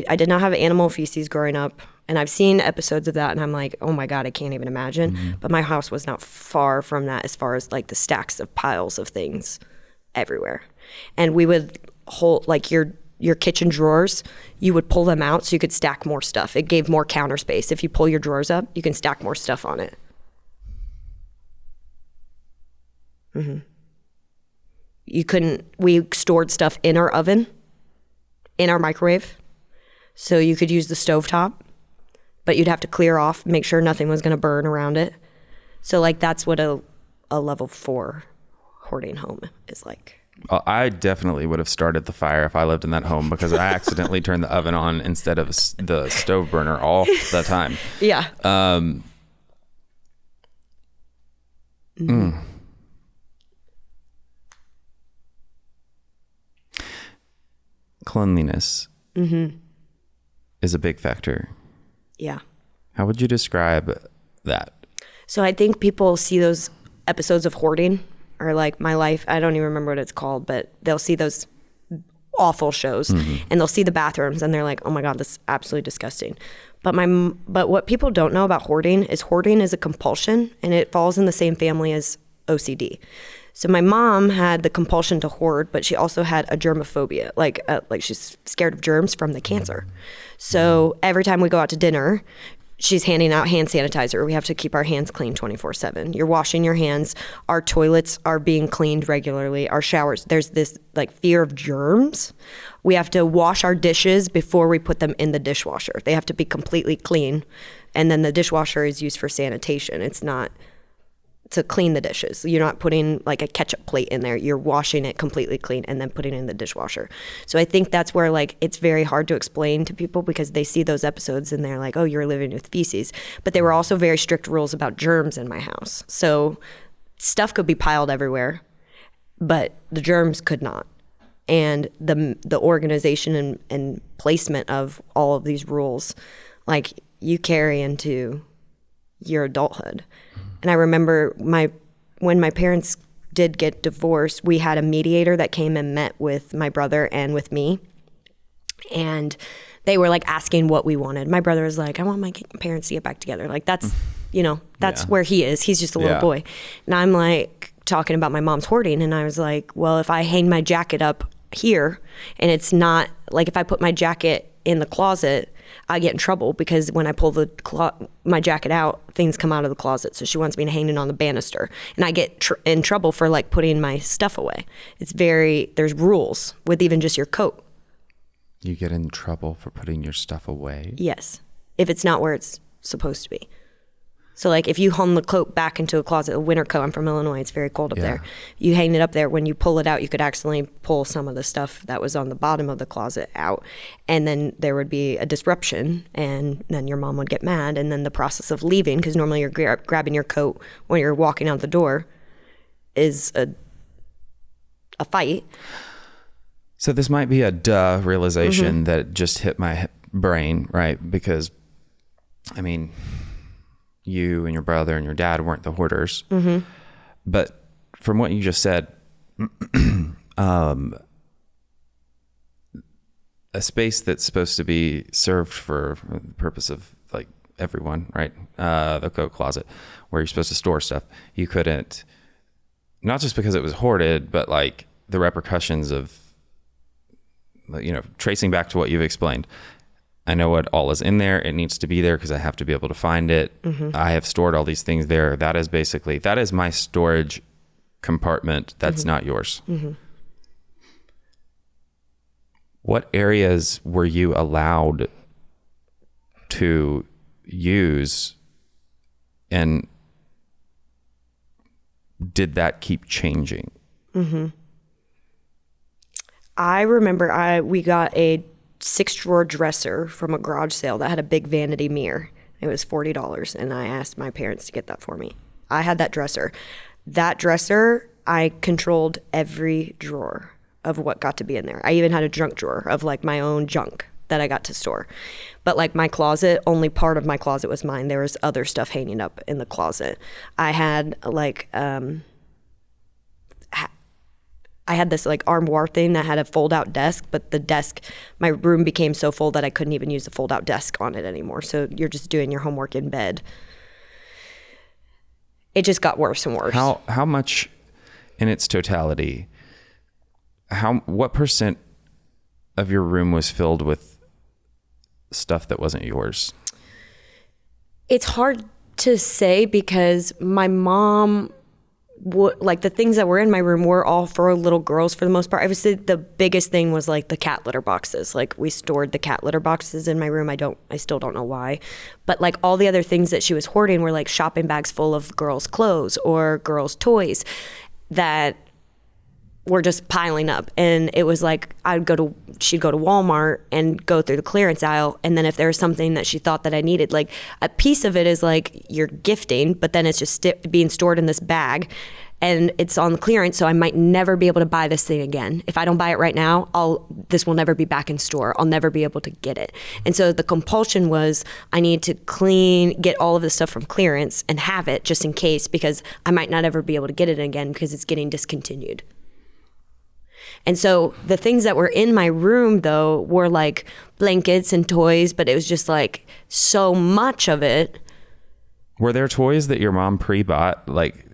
I did not have animal feces growing up, and I've seen episodes of that, and I'm like, oh my God, I can't even imagine. But my house was not far from that, as far as like the stacks of piles of things everywhere. And we would hold like your kitchen drawers, you would pull them out so you could stack more stuff. It gave more counter space. If you pull your drawers up, you can stack more stuff on it. We stored stuff in our oven, in our microwave. So you could use the stovetop, but you'd have to clear off, make sure nothing was going to burn around it. So like that's what a level 4 hoarding home is like. Well, I definitely would have started the fire if I lived in that home, because I accidentally turned the oven on instead of the stove burner all the time. Yeah. Cleanliness is a big factor. Yeah. How would you describe that? So I think people see those episodes of hoarding, or like My Life, I don't even remember what it's called, but they'll see those awful shows and they'll see the bathrooms and they're like, oh my God, this is absolutely disgusting. But what people don't know about hoarding is a compulsion, and it falls in the same family as OCD. So my mom had the compulsion to hoard, but she also had a germophobia, like she's scared of germs from the cancer. So every time we go out to dinner, she's handing out hand sanitizer. We have to keep our hands clean 24/7. You're washing your hands. Our toilets are being cleaned regularly. Our showers, there's this like fear of germs. We have to wash our dishes before we put them in the dishwasher. They have to be completely clean. And then the dishwasher is used for sanitation. It's not to clean the dishes. You're not putting like a ketchup plate in there. You're washing it completely clean and then putting it in the dishwasher. So I think that's where like it's very hard to explain to people because they see those episodes and they're like, oh, you're living with feces. But there were also very strict rules about germs in my house. So stuff could be piled everywhere, but the germs could not. And the organization and placement of all of these rules, like you carry into your adulthood. And I remember when my parents did get divorced, we had a mediator that came and met with my brother and with me. And they were like asking what we wanted. My brother was like, I want my parents to get back together. Like that's, that's where he is. He's just a little boy. And I'm like talking about my mom's hoarding. And I was like, well, if I hang my jacket up here and it's not like if I put my jacket in the closet, I get in trouble because when I pull my jacket out, things come out of the closet. So she wants me to hang it on the banister. And I get in trouble for like putting my stuff away. There's rules with even just your coat. You get in trouble for putting your stuff away? Yes. If it's not where it's supposed to be. So like if you hung the coat back into a closet, a winter coat, I'm from Illinois, it's very cold up there. You hang it up there, when you pull it out, you could accidentally pull some of the stuff that was on the bottom of the closet out. And then there would be a disruption and then your mom would get mad. And then the process of leaving, because normally you're grabbing your coat when you're walking out the door, is a fight. So this might be a duh realization that just hit my brain, right? Because, I mean, you and your brother and your dad weren't the hoarders. But from what you just said, a space that's supposed to be served for the purpose of like everyone, right? The coat closet where you're supposed to store stuff. You couldn't, not just because it was hoarded, but like the repercussions of, tracing back to what you've explained. I know what all is in there. It needs to be there because I have to be able to find it. I have stored all these things there. That is my storage compartment. That's not yours. What areas were you allowed to use, and did that keep changing? I remember we got a 6-drawer dresser from a garage sale that had a big vanity mirror. It was $40, and I asked my parents to get that for me. I had that dresser. That dresser, I controlled every drawer of what got to be in there. I even had a junk drawer of like my own junk that I got to store. But like my closet, only part of my closet was mine. There was other stuff hanging up in the closet. I had like I had this like armoire thing that had a fold-out desk, but the desk, my room became so full that I couldn't even use the fold-out desk on it anymore. So you're just doing your homework in bed. It just got worse and worse. How much in its totality, what percent of your room was filled with stuff that wasn't yours? It's hard to say because my mom, like the things that were in my room were all for little girls for the most part. I would say the biggest thing was like the cat litter boxes. Like we stored the cat litter boxes in my room. I still don't know why. But like all the other things that she was hoarding were like shopping bags full of girls' clothes or girls' toys that were just piling up. And it was like she'd go to Walmart and go through the clearance aisle, and then if there was something that she thought that I needed, like a piece of it is like you're gifting, but then it's just being stored in this bag and it's on the clearance, so I might never be able to buy this thing again. If I don't buy it right now, this will never be back in store. I'll never be able to get it. And so the compulsion was I need to get all of this stuff from clearance and have it just in case, because I might not ever be able to get it again because it's getting discontinued. And so the things that were in my room, though, were like blankets and toys, but it was just like so much of it Were there toys that your mom pre-bought, like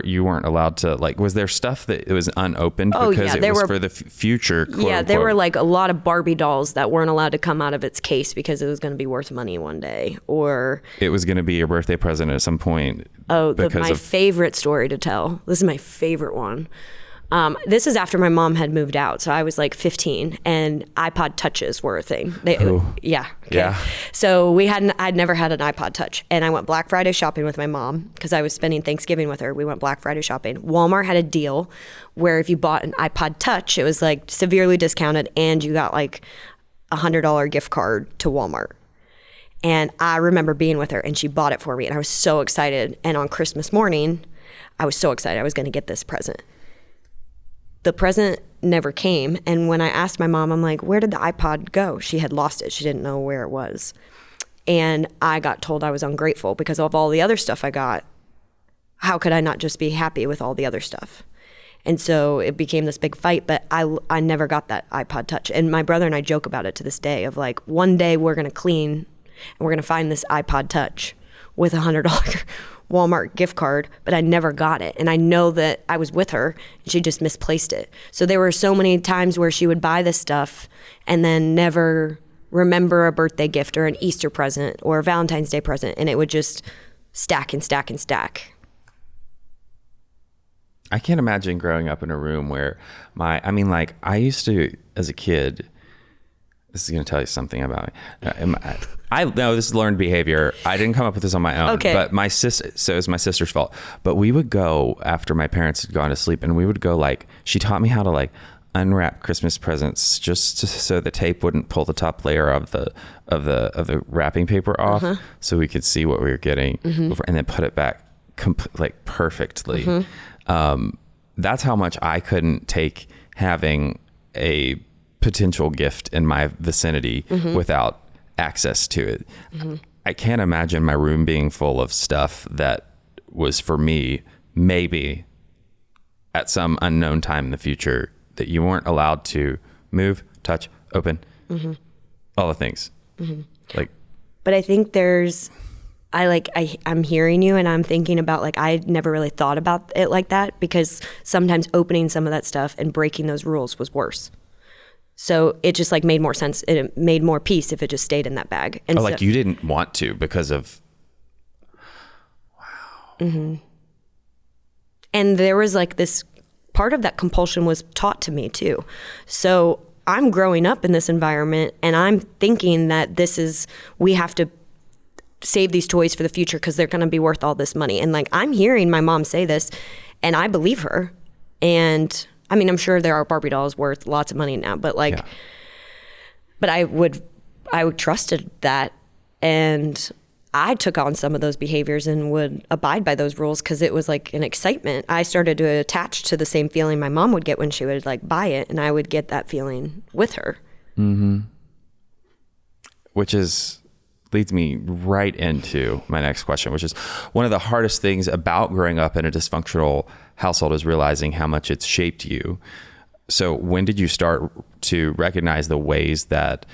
you weren't allowed to, like, was there stuff that it was unopened because it was for the future? Yeah, there were like a lot of Barbie dolls that weren't allowed to come out of its case because it was going to be worth money one day, or it was going to be your birthday present at some point. Oh, my favorite story to tell. This is my favorite one. This is after my mom had moved out. So I was like 15 and iPod touches were a thing. Yeah. Okay. Yeah. So I'd never had an iPod touch, and I went Black Friday shopping with my mom because I was spending Thanksgiving with her. We went Black Friday shopping. Walmart had a deal where if you bought an iPod touch, it was like severely discounted and you got like $100 gift card to Walmart. And I remember being with her and she bought it for me and I was so excited. And on Christmas morning, I was so excited I was going to get this present. The present never came. And when I asked my mom, I'm like, where did the iPod go? She had lost it. She didn't know where it was. And I got told I was ungrateful because of all the other stuff I got. How could I not just be happy with all the other stuff? And so it became this big fight, but I never got that iPod touch. And my brother and I joke about it to this day of like, one day we're going to clean and we're going to find this iPod touch with $100 Walmart gift card, but I never got it. And I know that I was with her and she just misplaced it. So there were so many times where she would buy this stuff and then never remember a birthday gift or an Easter present or a Valentine's Day present. And it would just stack and stack and stack. I can't imagine growing up in a room where I used to, as a kid, this is going to tell you something about me. I know this is learned behavior. I didn't come up with this on my own, okay. But my sister, so it was my sister's fault. But we would go after my parents had gone to sleep, and we would go she taught me how to unwrap Christmas presents so the tape wouldn't pull the top layer of the wrapping paper off, so we could see what we were getting, and then put it back perfectly. That's how much I couldn't take having a potential gift in my vicinity without access to it. I can't imagine my room being full of stuff that was for me, maybe at some unknown time in the future, that you weren't allowed to move, touch, open, all the things. But I think I'm hearing you and I'm thinking about I never really thought about it like that, because sometimes opening some of that stuff and breaking those rules was worse. So it just made more sense. It made more peace if it just stayed in that bag. And you didn't want to because of, wow. And there was this part of that compulsion was taught to me too. So I'm growing up in this environment and I'm thinking that we have to save these toys for the future because they're going to be worth all this money. And I'm hearing my mom say this and I believe her. And I'm sure there are Barbie dolls worth lots of money now, but but I trusted that. And I took on some of those behaviors and would abide by those rules because it was an excitement. I started to attach to the same feeling my mom would get when she would buy it, and I would get that feeling with her. Which leads me right into my next question, which is one of the hardest things about growing up in a dysfunctional household is realizing how much it's shaped you. So when did you start to recognize the ways that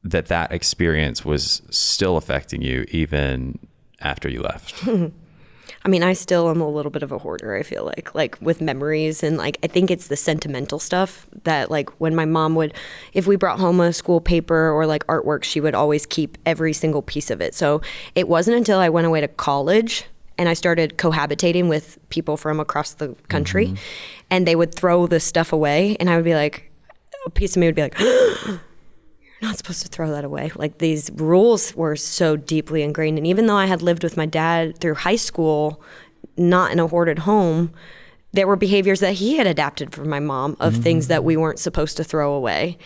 that experience was still affecting you even after you left? I still am a little bit of a hoarder, I feel like with memories. And I think it's the sentimental stuff that when my mom if we brought home a school paper or artwork, she would always keep every single piece of it. So it wasn't until I went away to college and I started cohabitating with people from across the country and they would throw this stuff away. And I would be a piece of me would be you're not supposed to throw that away. These rules were so deeply ingrained. And even though I had lived with my dad through high school, not in a hoarded home, there were behaviors that he had adapted from my mom of things that we weren't supposed to throw away.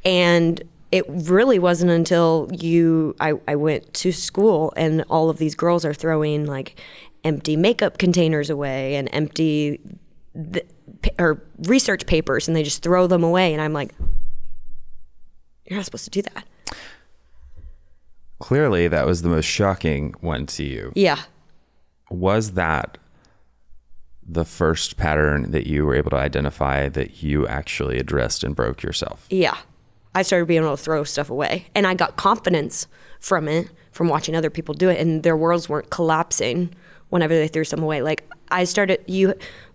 And it really wasn't until I went to school and all of these girls are throwing empty makeup containers away and empty or research papers, and they just throw them away. And I'm you're not supposed to do that. Clearly, that was the most shocking one to you. Yeah. Was that the first pattern that you were able to identify that you actually addressed and broke yourself? Yeah. I started being able to throw stuff away. And I got confidence from it, from watching other people do it, and their worlds weren't collapsing whenever they threw some away. Like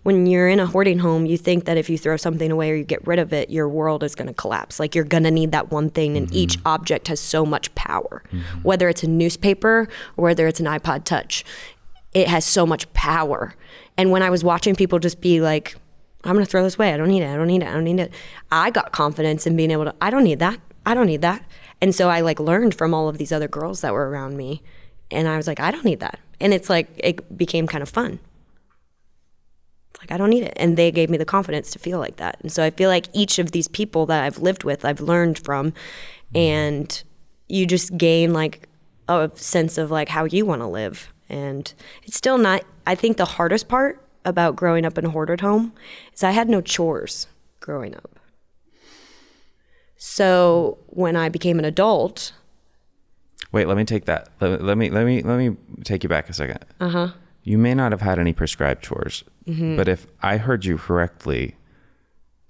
when you're in a hoarding home, you think that if you throw something away or you get rid of it, your world is going to collapse. Like you're going to need that one thing, and each object has so much power. Whether it's a newspaper or whether it's an iPod Touch, it has so much power. And when I was watching people just be like, I'm going to throw this away. I don't need it. I don't need it. I don't need it. I got confidence in being able to, I don't need that. I don't need that. And so I like learned from all of these other girls that were around me. And I was like, I don't need that. And it's like, it became kind of fun. It's like, I don't need it. And they gave me the confidence to feel like that. And so I feel like each of these people that I've lived with, I've learned from. And you just gain like a sense of like how you want to live. And it's still not, I think the hardest part about growing up in a hoarded home is I had no chores growing up. So when I became an adult. Wait, let me take that. Let me take you back a second. You may not have had any prescribed chores, but if I heard you correctly,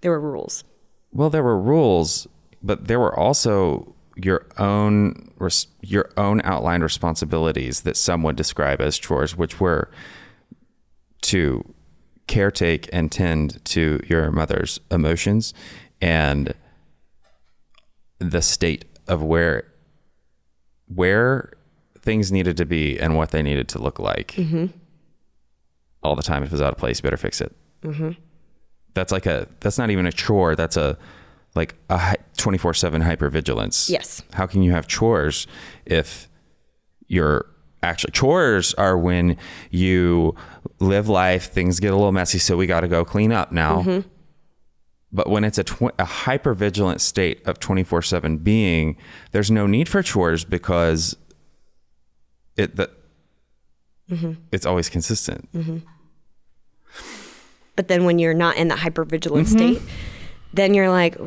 there were rules. Well, there were rules, but there were also your own outlined responsibilities that some would describe as chores, which were to caretake and tend to your mother's emotions and the state of where things needed to be and what they needed to look like. All the time. If it was out of place, better fix it. That's not even a chore. That's a 24/7 hypervigilance. Yes. How can you have chores if you're actually, chores are when you live life, things get a little messy, so we got to go clean up now. But when it's a hypervigilant state of 24/7 being, there's no need for chores because it's always consistent. But then when you're not in that hypervigilant state, then you're like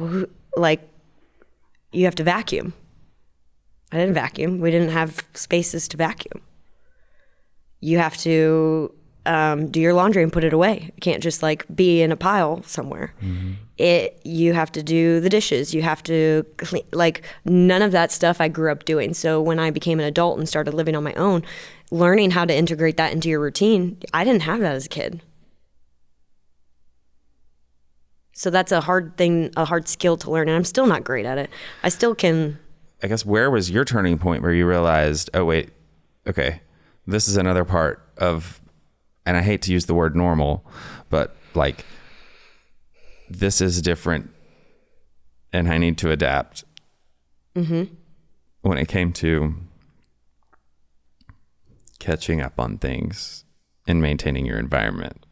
you have to vacuum. I didn't vacuum. We didn't have spaces to vacuum. You have to do your laundry and put it away. It can't just like be in a pile somewhere. You have to do the dishes. You have to clean. Like none of that stuff I grew up doing. So when I became an adult and started living on my own, learning how to integrate that into your routine, I didn't have that as a kid. So that's a hard skill to learn, and I'm still not great at it. I still can. I guess where was your turning point where you realized, oh wait, okay, this is another part of, and I hate to use the word normal, but like this is different and I need to adapt. When it came to catching up on things and maintaining your environment.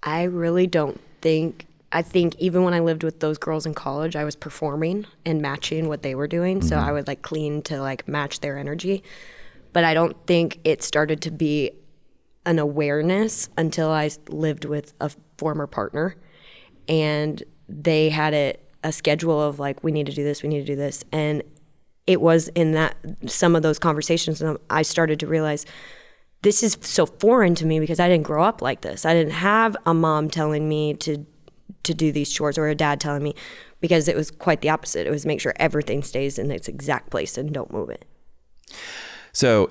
I really don't think, I think even when I lived with those girls in college, I was performing and matching what they were doing. So I would like clean to like match their energy. But I don't think it started to be an awareness until I lived with a former partner, and they had a schedule of like, we need to do this, we need to do this. And it was in that some of those conversations I started to realize this is so foreign to me because I didn't grow up like this. I didn't have a mom telling me to do these chores or a dad telling me, because it was quite the opposite. It was make sure everything stays in its exact place and don't move it. So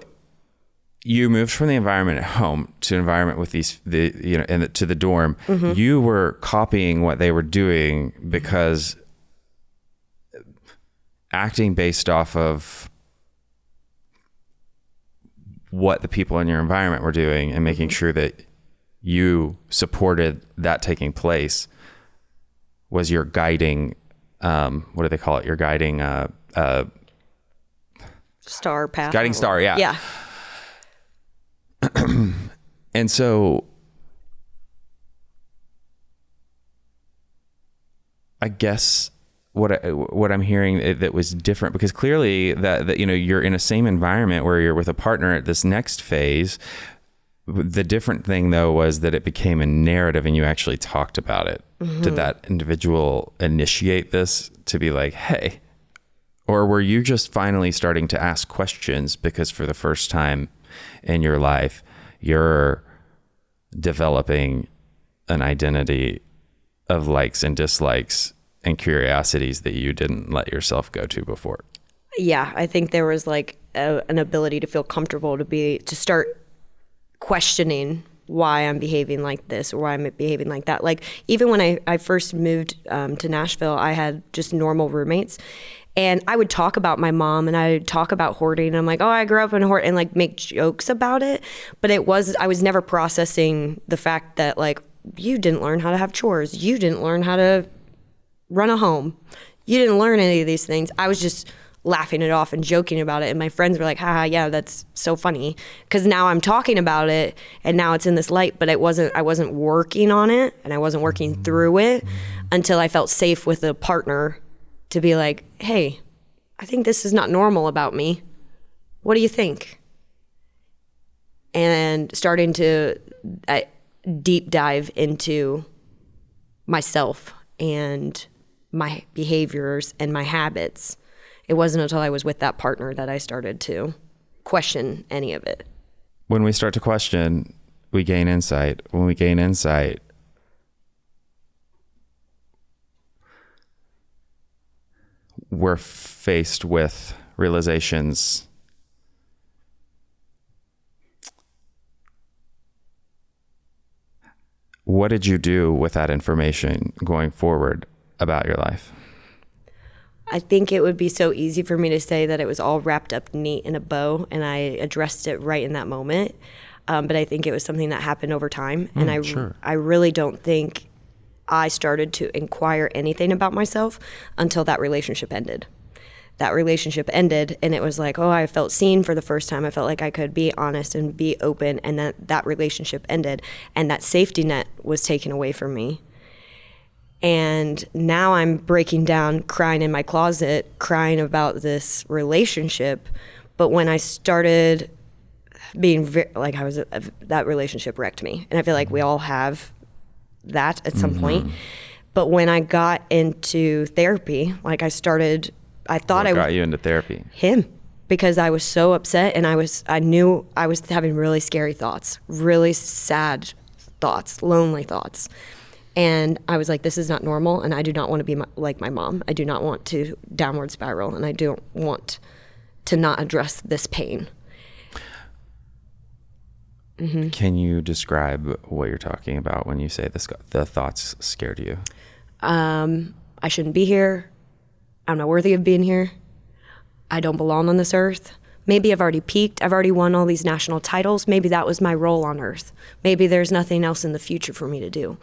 you moved from the environment at home to an environment with to the dorm. You were copying what they were doing because acting based off of what the people in your environment were doing and making sure that you supported that taking place was your guiding, what do they call it? Your guiding, star path. Guiding star. Yeah. Yeah. And so I guess what I'm hearing that was different, because clearly that you're in a same environment where you're with a partner at this next phase. The different thing though was that it became a narrative and you actually talked about it. Did that individual initiate this to be like, hey, or were you just finally starting to ask questions because for the first time in your life, you're developing an identity of likes and dislikes and curiosities that you didn't let yourself go to before. Yeah, I think there was like an ability to feel comfortable to start questioning why I'm behaving like this or why I'm behaving like that. Like even when I first moved to Nashville, I had just normal roommates. And I would talk about my mom and I would talk about hoarding. And I'm like, oh, I grew up in hoarding, and like make jokes about it. But I was never processing the fact that like, you didn't learn how to have chores. You didn't learn how to run a home. You didn't learn any of these things. I was just laughing it off and joking about it. And my friends were like, haha, yeah, that's so funny. Because now I'm talking about it and now it's in this light, but I wasn't working on it and I wasn't working through it until I felt safe with a partner to be like, hey, I think this is not normal about me. What do you think? And starting to deep dive into myself and my behaviors and my habits. It wasn't until I was with that partner that I started to question any of it. When we start to question, we gain insight. When we gain insight, we're faced with realizations. What did you do with that information going forward about your life? I think it would be so easy for me to say that it was all wrapped up neat in a bow and I addressed it right in that moment. But I think it was something that happened over time. And I really don't think I started to inquire anything about myself until that relationship ended. That relationship ended and it was like, oh, I felt seen for the first time. I felt like I could be honest and be open, and that relationship ended and that safety net was taken away from me. And now I'm breaking down, crying in my closet, crying about this relationship. But when I started being that relationship wrecked me. And I feel like we all have that at some point. But when I got into therapy, like what got you into therapy? Him. Because I was so upset and I knew I was having really scary thoughts, really sad thoughts, lonely thoughts. And I was like, this is not normal, and I do not want to be like my mom. I do not want to downward spiral, and I don't want to not address this pain. Mm-hmm. Can you describe what you're talking about when you say the thoughts scared you? I shouldn't be here. I'm not worthy of being here. I don't belong on this earth. Maybe I've already peaked. I've already won all these national titles. Maybe that was my role on earth. Maybe there's nothing else in the future for me to do.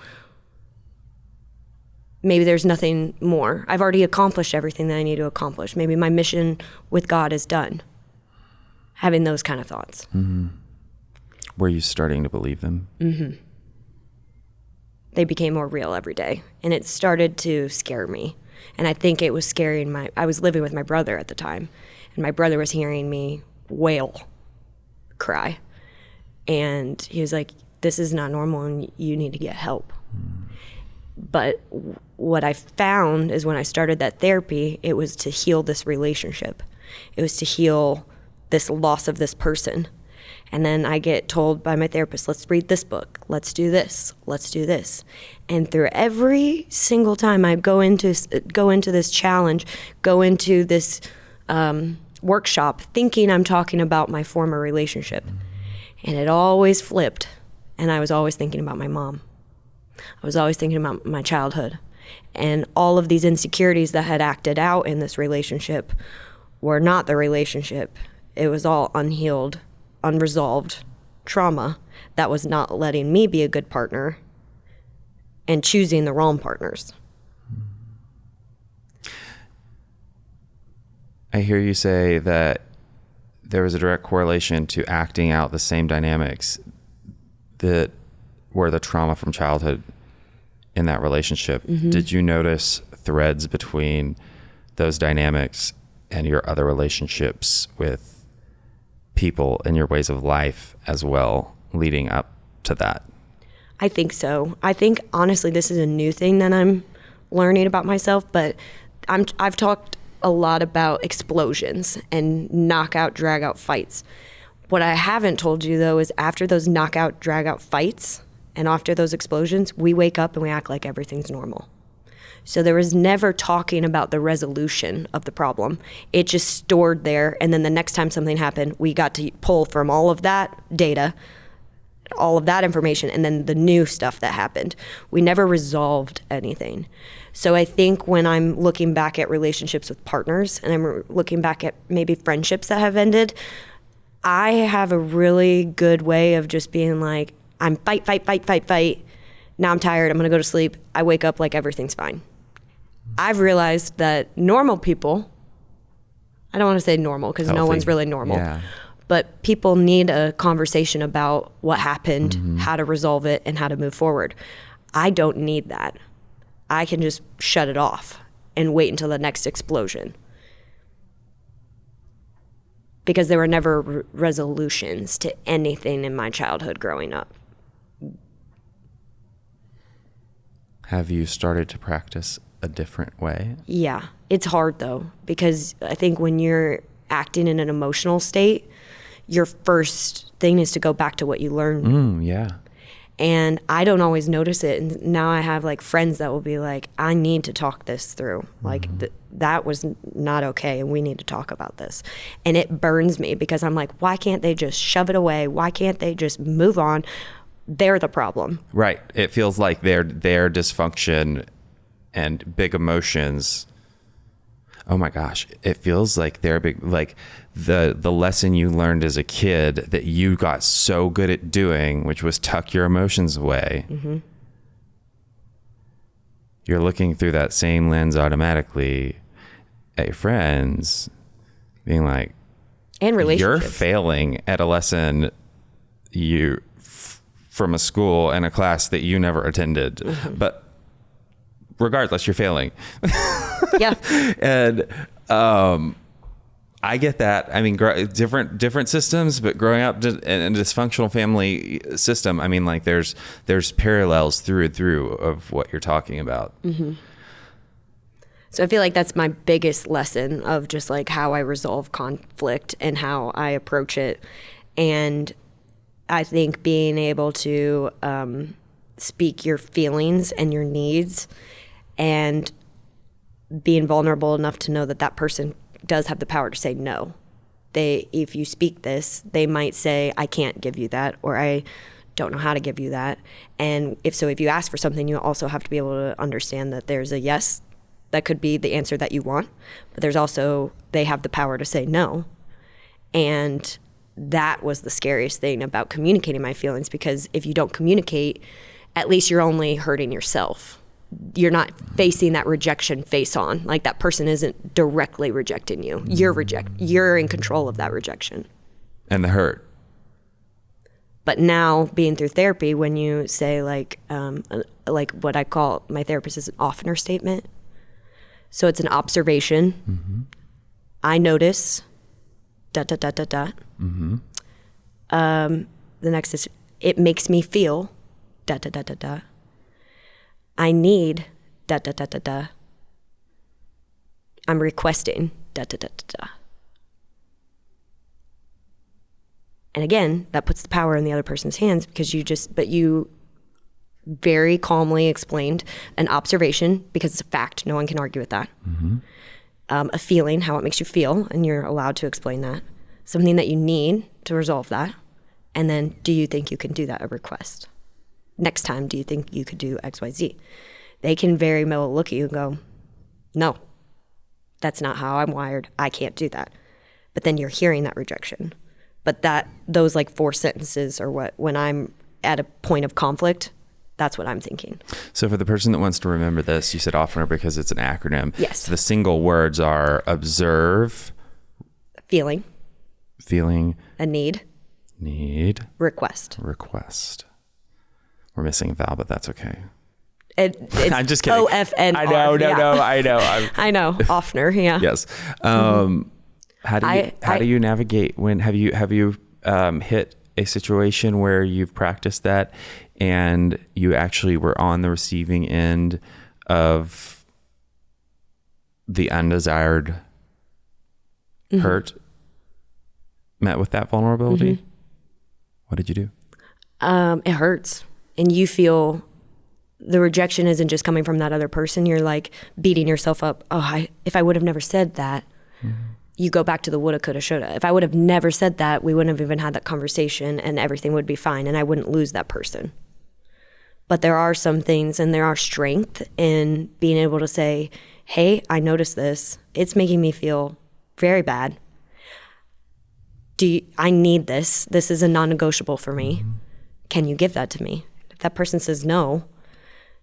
Maybe there's nothing more. I've already accomplished everything that I need to accomplish. Maybe my mission with God is done. Having those kind of thoughts. Mm-hmm. Were you starting to believe them? Mm-hmm. They became more real every day. And it started to scare me. And I think it was scaring I was living with my brother at the time. And my brother was hearing me wail, cry. And he was like, this is not normal and you need to get help. But what I found is when I started that therapy, it was to heal this relationship. It was to heal this loss of this person. And then I get told by my therapist, let's read this book. Let's do this. Let's do this. And through every single time I go into this challenge, go into this workshop, thinking I'm talking about my former relationship. And it always flipped. And I was always thinking about my mom. I was always thinking about my childhood. And all of these insecurities that had acted out in this relationship were not the relationship. It was all unhealed, unresolved trauma that was not letting me be a good partner and choosing the wrong partners. I hear you say that there was a direct correlation to acting out the same dynamics that were the trauma from childhood in that relationship. Mm-hmm. Did you notice threads between those dynamics and your other relationships with people and your ways of life as well, leading up to that? I think so. I think honestly, this is a new thing that I'm learning about myself, but I've talked a lot about explosions and knockout, drag out fights. What I haven't told you though is after those knockout, drag out fights and after those explosions, we wake up and we act like everything's normal. So there was never talking about the resolution of the problem. It just stored there. And then the next time something happened, we got to pull from all of that data, all of that information, and then the new stuff that happened. We never resolved anything. So I think when I'm looking back at relationships with partners and I'm looking back at maybe friendships that have ended, I have a really good way of just being like, I'm fight. Now I'm tired. I'm going to go to sleep. I wake up like everything's fine. I've realized that normal people, I don't want to say normal because no one's really normal, but people need a conversation about what happened, how to resolve it, and how to move forward. I don't need that. I can just shut it off and wait until the next explosion. Because there were never resolutions to anything in my childhood growing up. Have you started to practice a different way? Yeah. It's hard though, because I think when you're acting in an emotional state, your first thing is to go back to what you learned. Yeah. And I don't always notice it. And now I have like friends that will be like, I need to talk this through. Like that was not okay. And we need to talk about this. And it burns me because I'm like, why can't they just shove it away? Why can't they just move on? They're the problem. Right. It feels like their dysfunction and big emotions. Oh my gosh. It feels like they're big, like the lesson you learned as a kid that you got so good at doing, which was tuck your emotions away. You're looking through that same lens automatically at your friends, being like, and relationships. You're failing at a lesson from a school and a class that you never attended. But regardless, you're failing. Yeah. And I get that. I mean, different systems, but growing up in a dysfunctional family system, I mean, like there's parallels through and through of what you're talking about. So I feel like that's my biggest lesson of just like how I resolve conflict and how I approach it. And I think being able to speak your feelings and your needs and being vulnerable enough to know that that person does have the power to say no. If you speak this, they might say, I can't give you that, or I don't know how to give you that. And if you ask for something, you also have to be able to understand that there's a yes, that could be the answer that you want, but there's also, they have the power to say no. And that was the scariest thing about communicating my feelings, because if you don't communicate, at least you're only hurting yourself. You're not facing that rejection face on. Like that person isn't directly rejecting you. You're in control of that rejection. And the hurt. But now being through therapy, when you say like what I call, my therapist is an oftener statement. So it's an observation. I notice, ... The next is, it makes me feel, ... I need, ... I'm requesting, ... And again, that puts the power in the other person's hands, because you very calmly explained an observation, because it's a fact, no one can argue with that. A feeling, how it makes you feel, and you're allowed to explain that. Something that you need to resolve that. And then, do you think you can do that, a request? Next time, do you think you could do X, Y, Z? They can very well look at you and go, no, that's not how I'm wired. I can't do that. But then you're hearing that rejection. But those like 4 sentences are what, when I'm at a point of conflict, that's what I'm thinking. So for the person that wants to remember this, you said oftener because it's an acronym. Yes. The single words are observe. Feeling. A need. Request. We're missing a vowel, but that's okay. It's I'm just kidding. OFNR. I know. I know. I know. Oftener. Yeah. Yes. How do you navigate when have you hit a situation where you've practiced that and you actually were on the receiving end of the undesired hurt met with that vulnerability? What did you do? It hurts. And you feel the rejection isn't just coming from that other person. You're like beating yourself up. If I would have never said that, you go back to the woulda, coulda, shoulda. If I would have never said that, we wouldn't have even had that conversation and everything would be fine and I wouldn't lose that person. But there are some things and there are strength in being able to say, hey, I noticed this. It's making me feel very bad. I need this. This is a non-negotiable for me. Can you give that to me? If that person says no,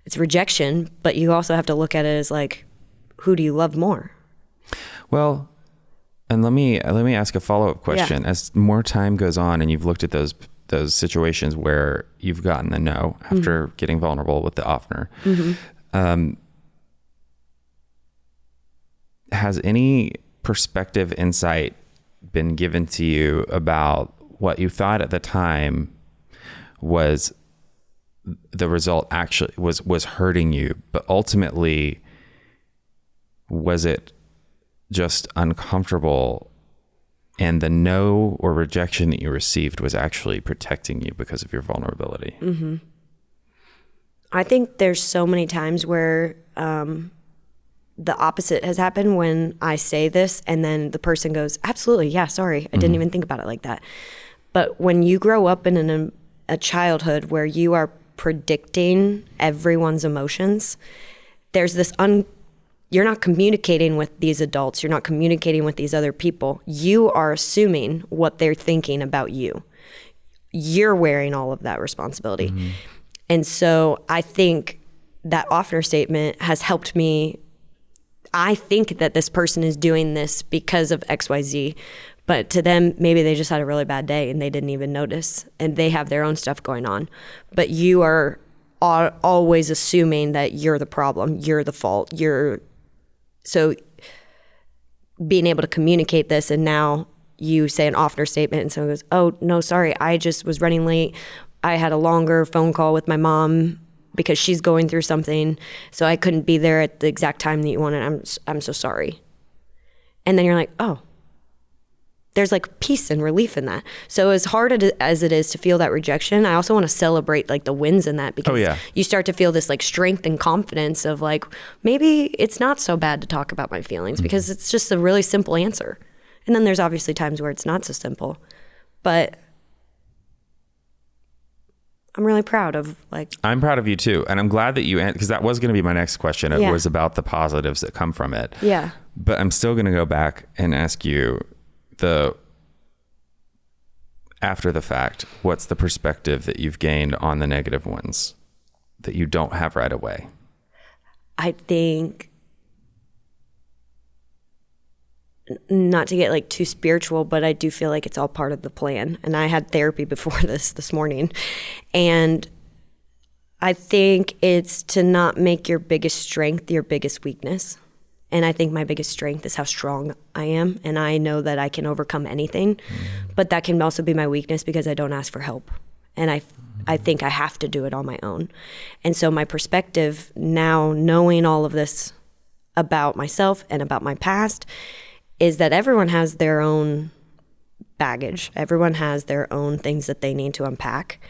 it's rejection, but you also have to look at it as like, who do you love more? Well, and let me ask a follow-up question. Yeah. As more time goes on and you've looked at those situations where you've gotten the no after getting vulnerable with the offner, has any perspective, insight been given to you about what you thought at the time was the result actually was hurting you, but ultimately was it just uncomfortable and the no or rejection that you received was actually protecting you because of your vulnerability? I think there's so many times where the opposite has happened when I say this and then the person goes, absolutely, yeah, sorry, I didn't even think about it like that. But when you grow up in a childhood where you are predicting everyone's emotions, there's this you're not communicating with these adults, you're not communicating with these other people. You are assuming what they're thinking about you. You're wearing all of that responsibility. And so I think that offner statement has helped me. I think that this person is doing this because of XYZ, but to them, maybe they just had a really bad day and they didn't even notice and they have their own stuff going on. But you are always assuming that you're the problem, you're the fault, so being able to communicate this and now you say an offner statement and someone goes, oh, no, sorry, I just was running late. I had a longer phone call with my mom because she's going through something, so I couldn't be there at the exact time that you wanted. I'm so sorry. And then you're like, oh, there's like peace and relief in that. So as hard as it is to feel that rejection, I also want to celebrate like the wins in that because you start to feel this like strength and confidence of like, maybe it's not so bad to talk about my feelings because it's just a really simple answer. And then there's obviously times where it's not so simple, but I'm really proud of I'm proud of you too. And I'm glad that you, because that was going to be my next question. It was about the positives that come from it. Yeah. But I'm still going to go back and ask you after the fact, what's the perspective that you've gained on the negative ones that you don't have right away? I think, not to get like too spiritual, but I do feel like it's all part of the plan. And I had therapy before this morning. And I think it's to not make your biggest strength your biggest weakness. And I think my biggest strength is how strong I am. And I know that I can overcome anything, but that can also be my weakness because I don't ask for help. And I think I have to do it on my own. And so my perspective now, knowing all of this about myself and about my past, is that everyone has their own baggage. Everyone has their own things that they need to unpack.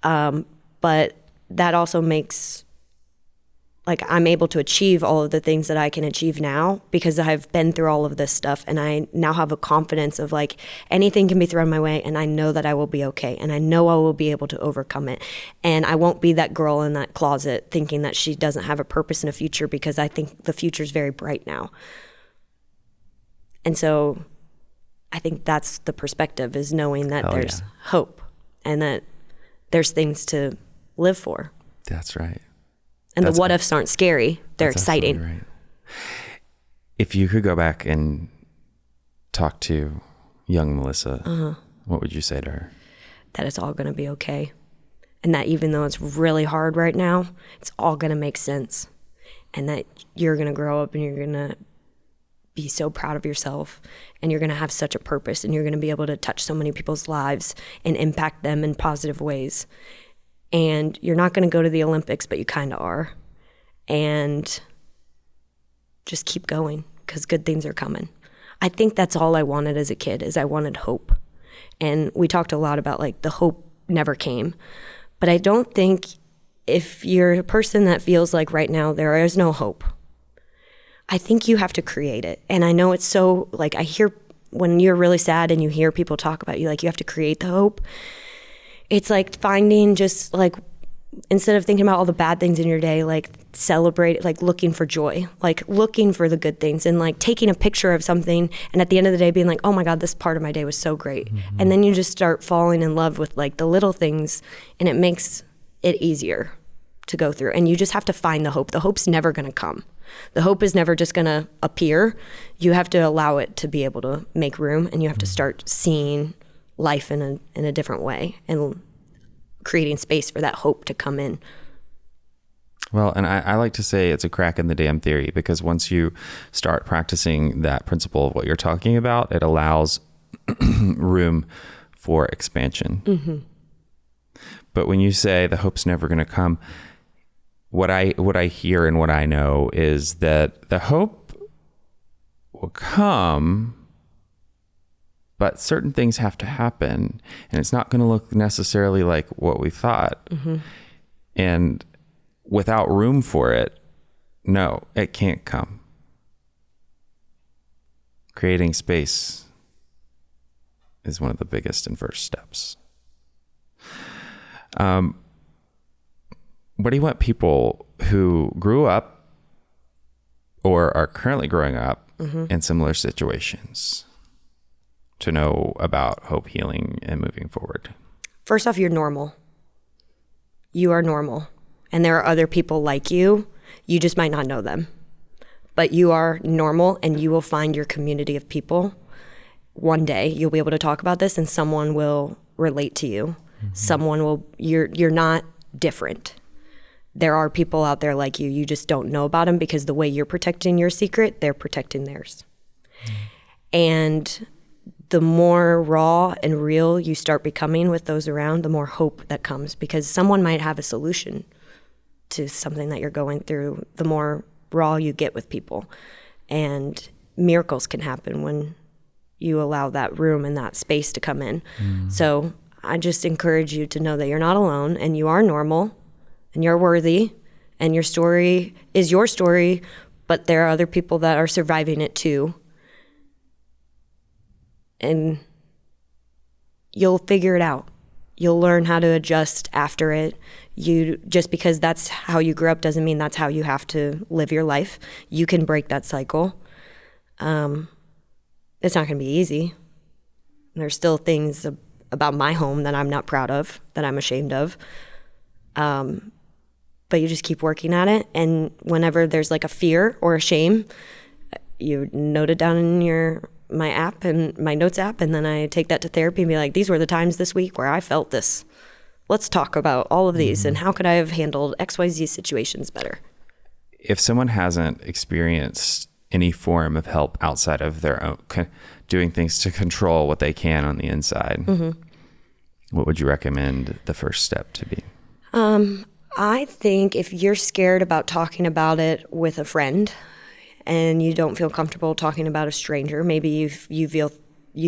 But that also makes, I'm able to achieve all of the things that I can achieve now because I've been through all of this stuff and I now have a confidence of anything can be thrown my way and I know that I will be okay and I know I will be able to overcome it. And I won't be that girl in that closet thinking that she doesn't have a purpose and a future because I think the future is very bright now. And so I think that's the perspective, is knowing that there's hope and that there's things to live for. That's right. And the what ifs aren't scary. They're exciting. Right. If you could go back and talk to young Melissa, what would you say to her? That it's all going to be okay. And that even though it's really hard right now, it's all going to make sense. And that you're going to grow up and you're going to be so proud of yourself and you're going to have such a purpose and you're going to be able to touch so many people's lives and impact them in positive ways. And you're not going to go to the Olympics, but you kind of are. And just keep going because good things are coming. I think that's all I wanted as a kid, is I wanted hope. And we talked a lot about the hope never came. But I don't think if you're a person that feels like right now there is no hope, I think you have to create it. And I know it's so, like, I hear when you're really sad and you hear people talk about you, like, you have to create the hope. It's like finding just, like, instead of thinking about all the bad things in your day, like, celebrate, like, looking for joy, like, looking for the good things, and, like, taking a picture of something, and at the end of the day being like, oh my God, this part of my day was so great. And then you just start falling in love with, like, the little things, and it makes it easier to go through. And you just have to find the hope. The hope's never going to come. The hope is never just going to appear. You have to allow it to be able to make room, and you have to start seeing life in a different way and creating space for that hope to come in. Well, and I like to say it's a crack in the dam theory, because once you start practicing that principle of what you're talking about, it allows room for expansion. But when you say the hope's never going to come, what I hear and what I know is that the hope will come, but certain things have to happen, and it's not going to look necessarily like what we thought. And without room for it, no, it can't come. Creating space is one of the biggest and first steps. What do you want people who grew up or are currently growing up in similar situations to know about hope, healing, and moving forward? First off, you're normal. You are normal. And there are other people like you. You just might not know them. But you are normal, and you will find your community of people. One day you'll be able to talk about this, and someone will relate to you. Someone will, you're not different. There are people out there like you. You just don't know about them, because the way you're protecting your secret, they're protecting theirs. And the more raw and real you start becoming with those around, the more hope that comes, because someone might have a solution to something that you're going through. The more raw you get with people, and miracles can happen when you allow that room and that space to come in. So I just encourage you to know that you're not alone, and you are normal, and you're worthy, and your story is your story, but there are other people that are surviving it too. And you'll figure it out. You'll learn how to adjust after it. Just because that's how you grew up doesn't mean that's how you have to live your life. You can break that cycle. It's not going to be easy. There's still things about my home that I'm not proud of, that I'm ashamed of. But you just keep working at it. And whenever there's like a fear or a shame, you note it down in my app and my notes app, and then I take that to therapy and be like, these were the times this week where I felt this. Let's talk about all of these, and how could I have handled XYZ situations better? If someone hasn't experienced any form of help outside of their own doing things to control what they can on the inside, what would you recommend the first step to be? I think if you're scared about talking about it with a friend, and you don't feel comfortable talking about a stranger, maybe you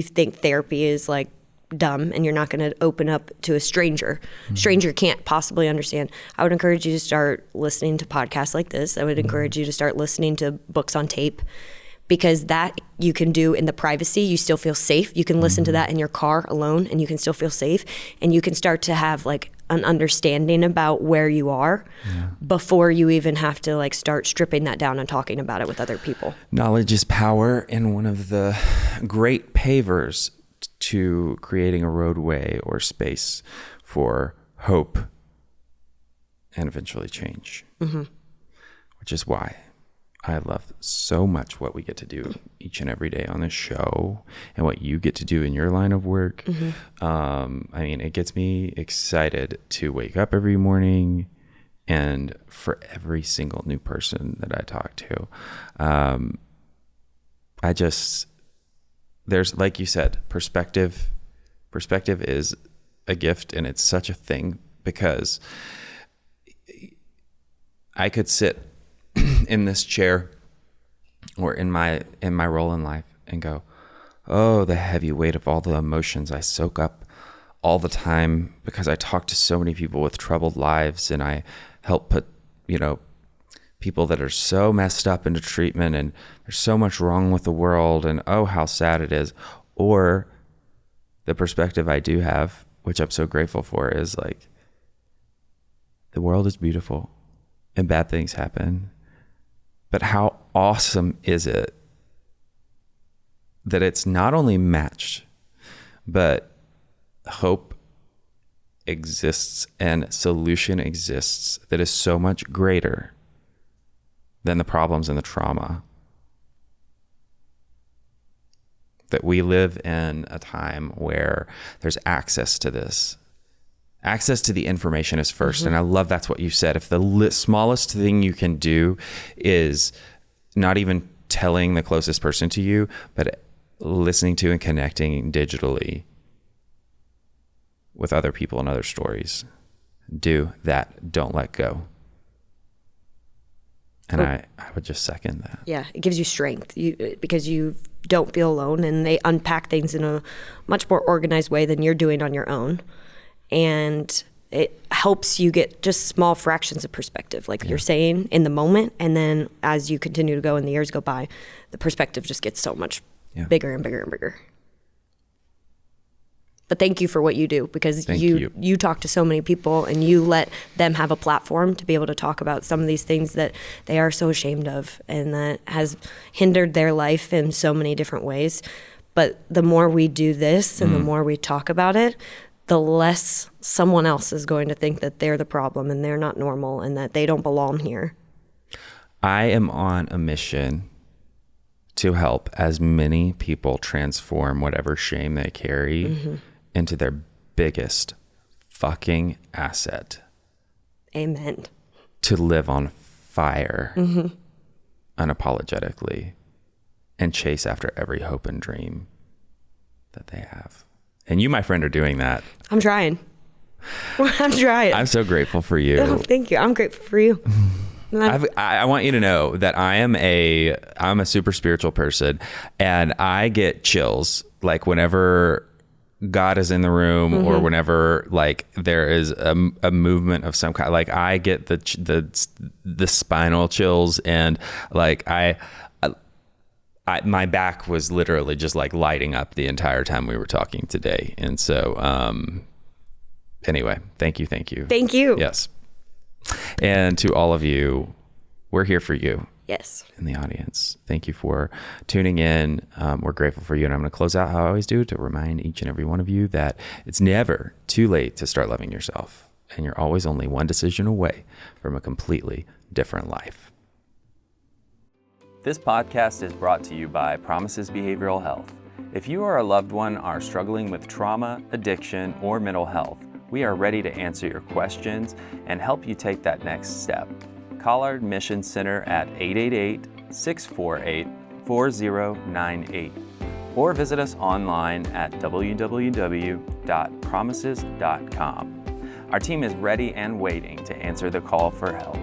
think therapy is like dumb, and you're not going to open up to a stranger. Stranger can't possibly understand. I would encourage you to start listening to podcasts like this. I would encourage you to start listening to books on tape, because that you can do in the privacy. You still feel safe. You can listen to that in your car alone, and you can still feel safe, and you can start to have like an understanding about where you are before you even have to like start stripping that down and talking about it with other people. Knowledge is power, and one of the great pavers to creating a roadway or space for hope and eventually change, which is why I love so much what we get to do each and every day on this show, and what you get to do in your line of work. I mean, it gets me excited to wake up every morning, and for every single new person that I talk to, there's, like you said, perspective is a gift, and it's such a thing, because I could sit in this chair or in my role in life and go, oh, the heavy weight of all the emotions I soak up all the time because I talk to so many people with troubled lives, and I help put, people that are so messed up into treatment, and there's so much wrong with the world, and oh, how sad it is. Or the perspective I do have, which I'm so grateful for, is like, the world is beautiful and bad things happen. But how awesome is it that it's not only matched, but hope exists and solution exists that is so much greater than the problems and the trauma. That we live in a time where there's access to this. Access to the information is first. Mm-hmm. And I love that's what you said. If the smallest thing you can do is not even telling the closest person to you, but listening to and connecting digitally with other people and other stories, do that. Don't let go. And I would just second that. Yeah, it gives you strength because you don't feel alone, and they unpack things in a much more organized way than you're doing on your own. And it helps you get just small fractions of perspective, like you're saying, in the moment. And then as you continue to go and the years go by, the perspective just gets so much bigger and bigger and bigger. But thank you for what you do, because you talk to so many people and you let them have a platform to be able to talk about some of these things that they are so ashamed of and that has hindered their life in so many different ways. But the more we do this and the more we talk about it, the less someone else is going to think that they're the problem and they're not normal and that they don't belong here. I am on a mission to help as many people transform whatever shame they carry into their biggest fucking asset. Amen. To live on fire unapologetically and chase after every hope and dream that they have. And you, my friend, are doing that. I'm trying. I'm so grateful for you. Oh, thank you. I'm grateful for you. I want you to know that I'm a super spiritual person, and I get chills like whenever God is in the room or whenever like there is a movement of some kind. Like I get the spinal chills, and like my back was literally just like lighting up the entire time we were talking today. And so anyway, thank you. Thank you. Yes. And to all of you, we're here for you. Yes. In the audience. Thank you for tuning in. We're grateful for you. And I'm going to close out how I always do, to remind each and every one of you that it's never too late to start loving yourself. And you're always only one decision away from a completely different life. This podcast is brought to you by Promises Behavioral Health. If you or a loved one are struggling with trauma, addiction, or mental health, we are ready to answer your questions and help you take that next step. Call our admission center at 888-648-4098 or visit us online at www.promises.com. Our team is ready and waiting to answer the call for help.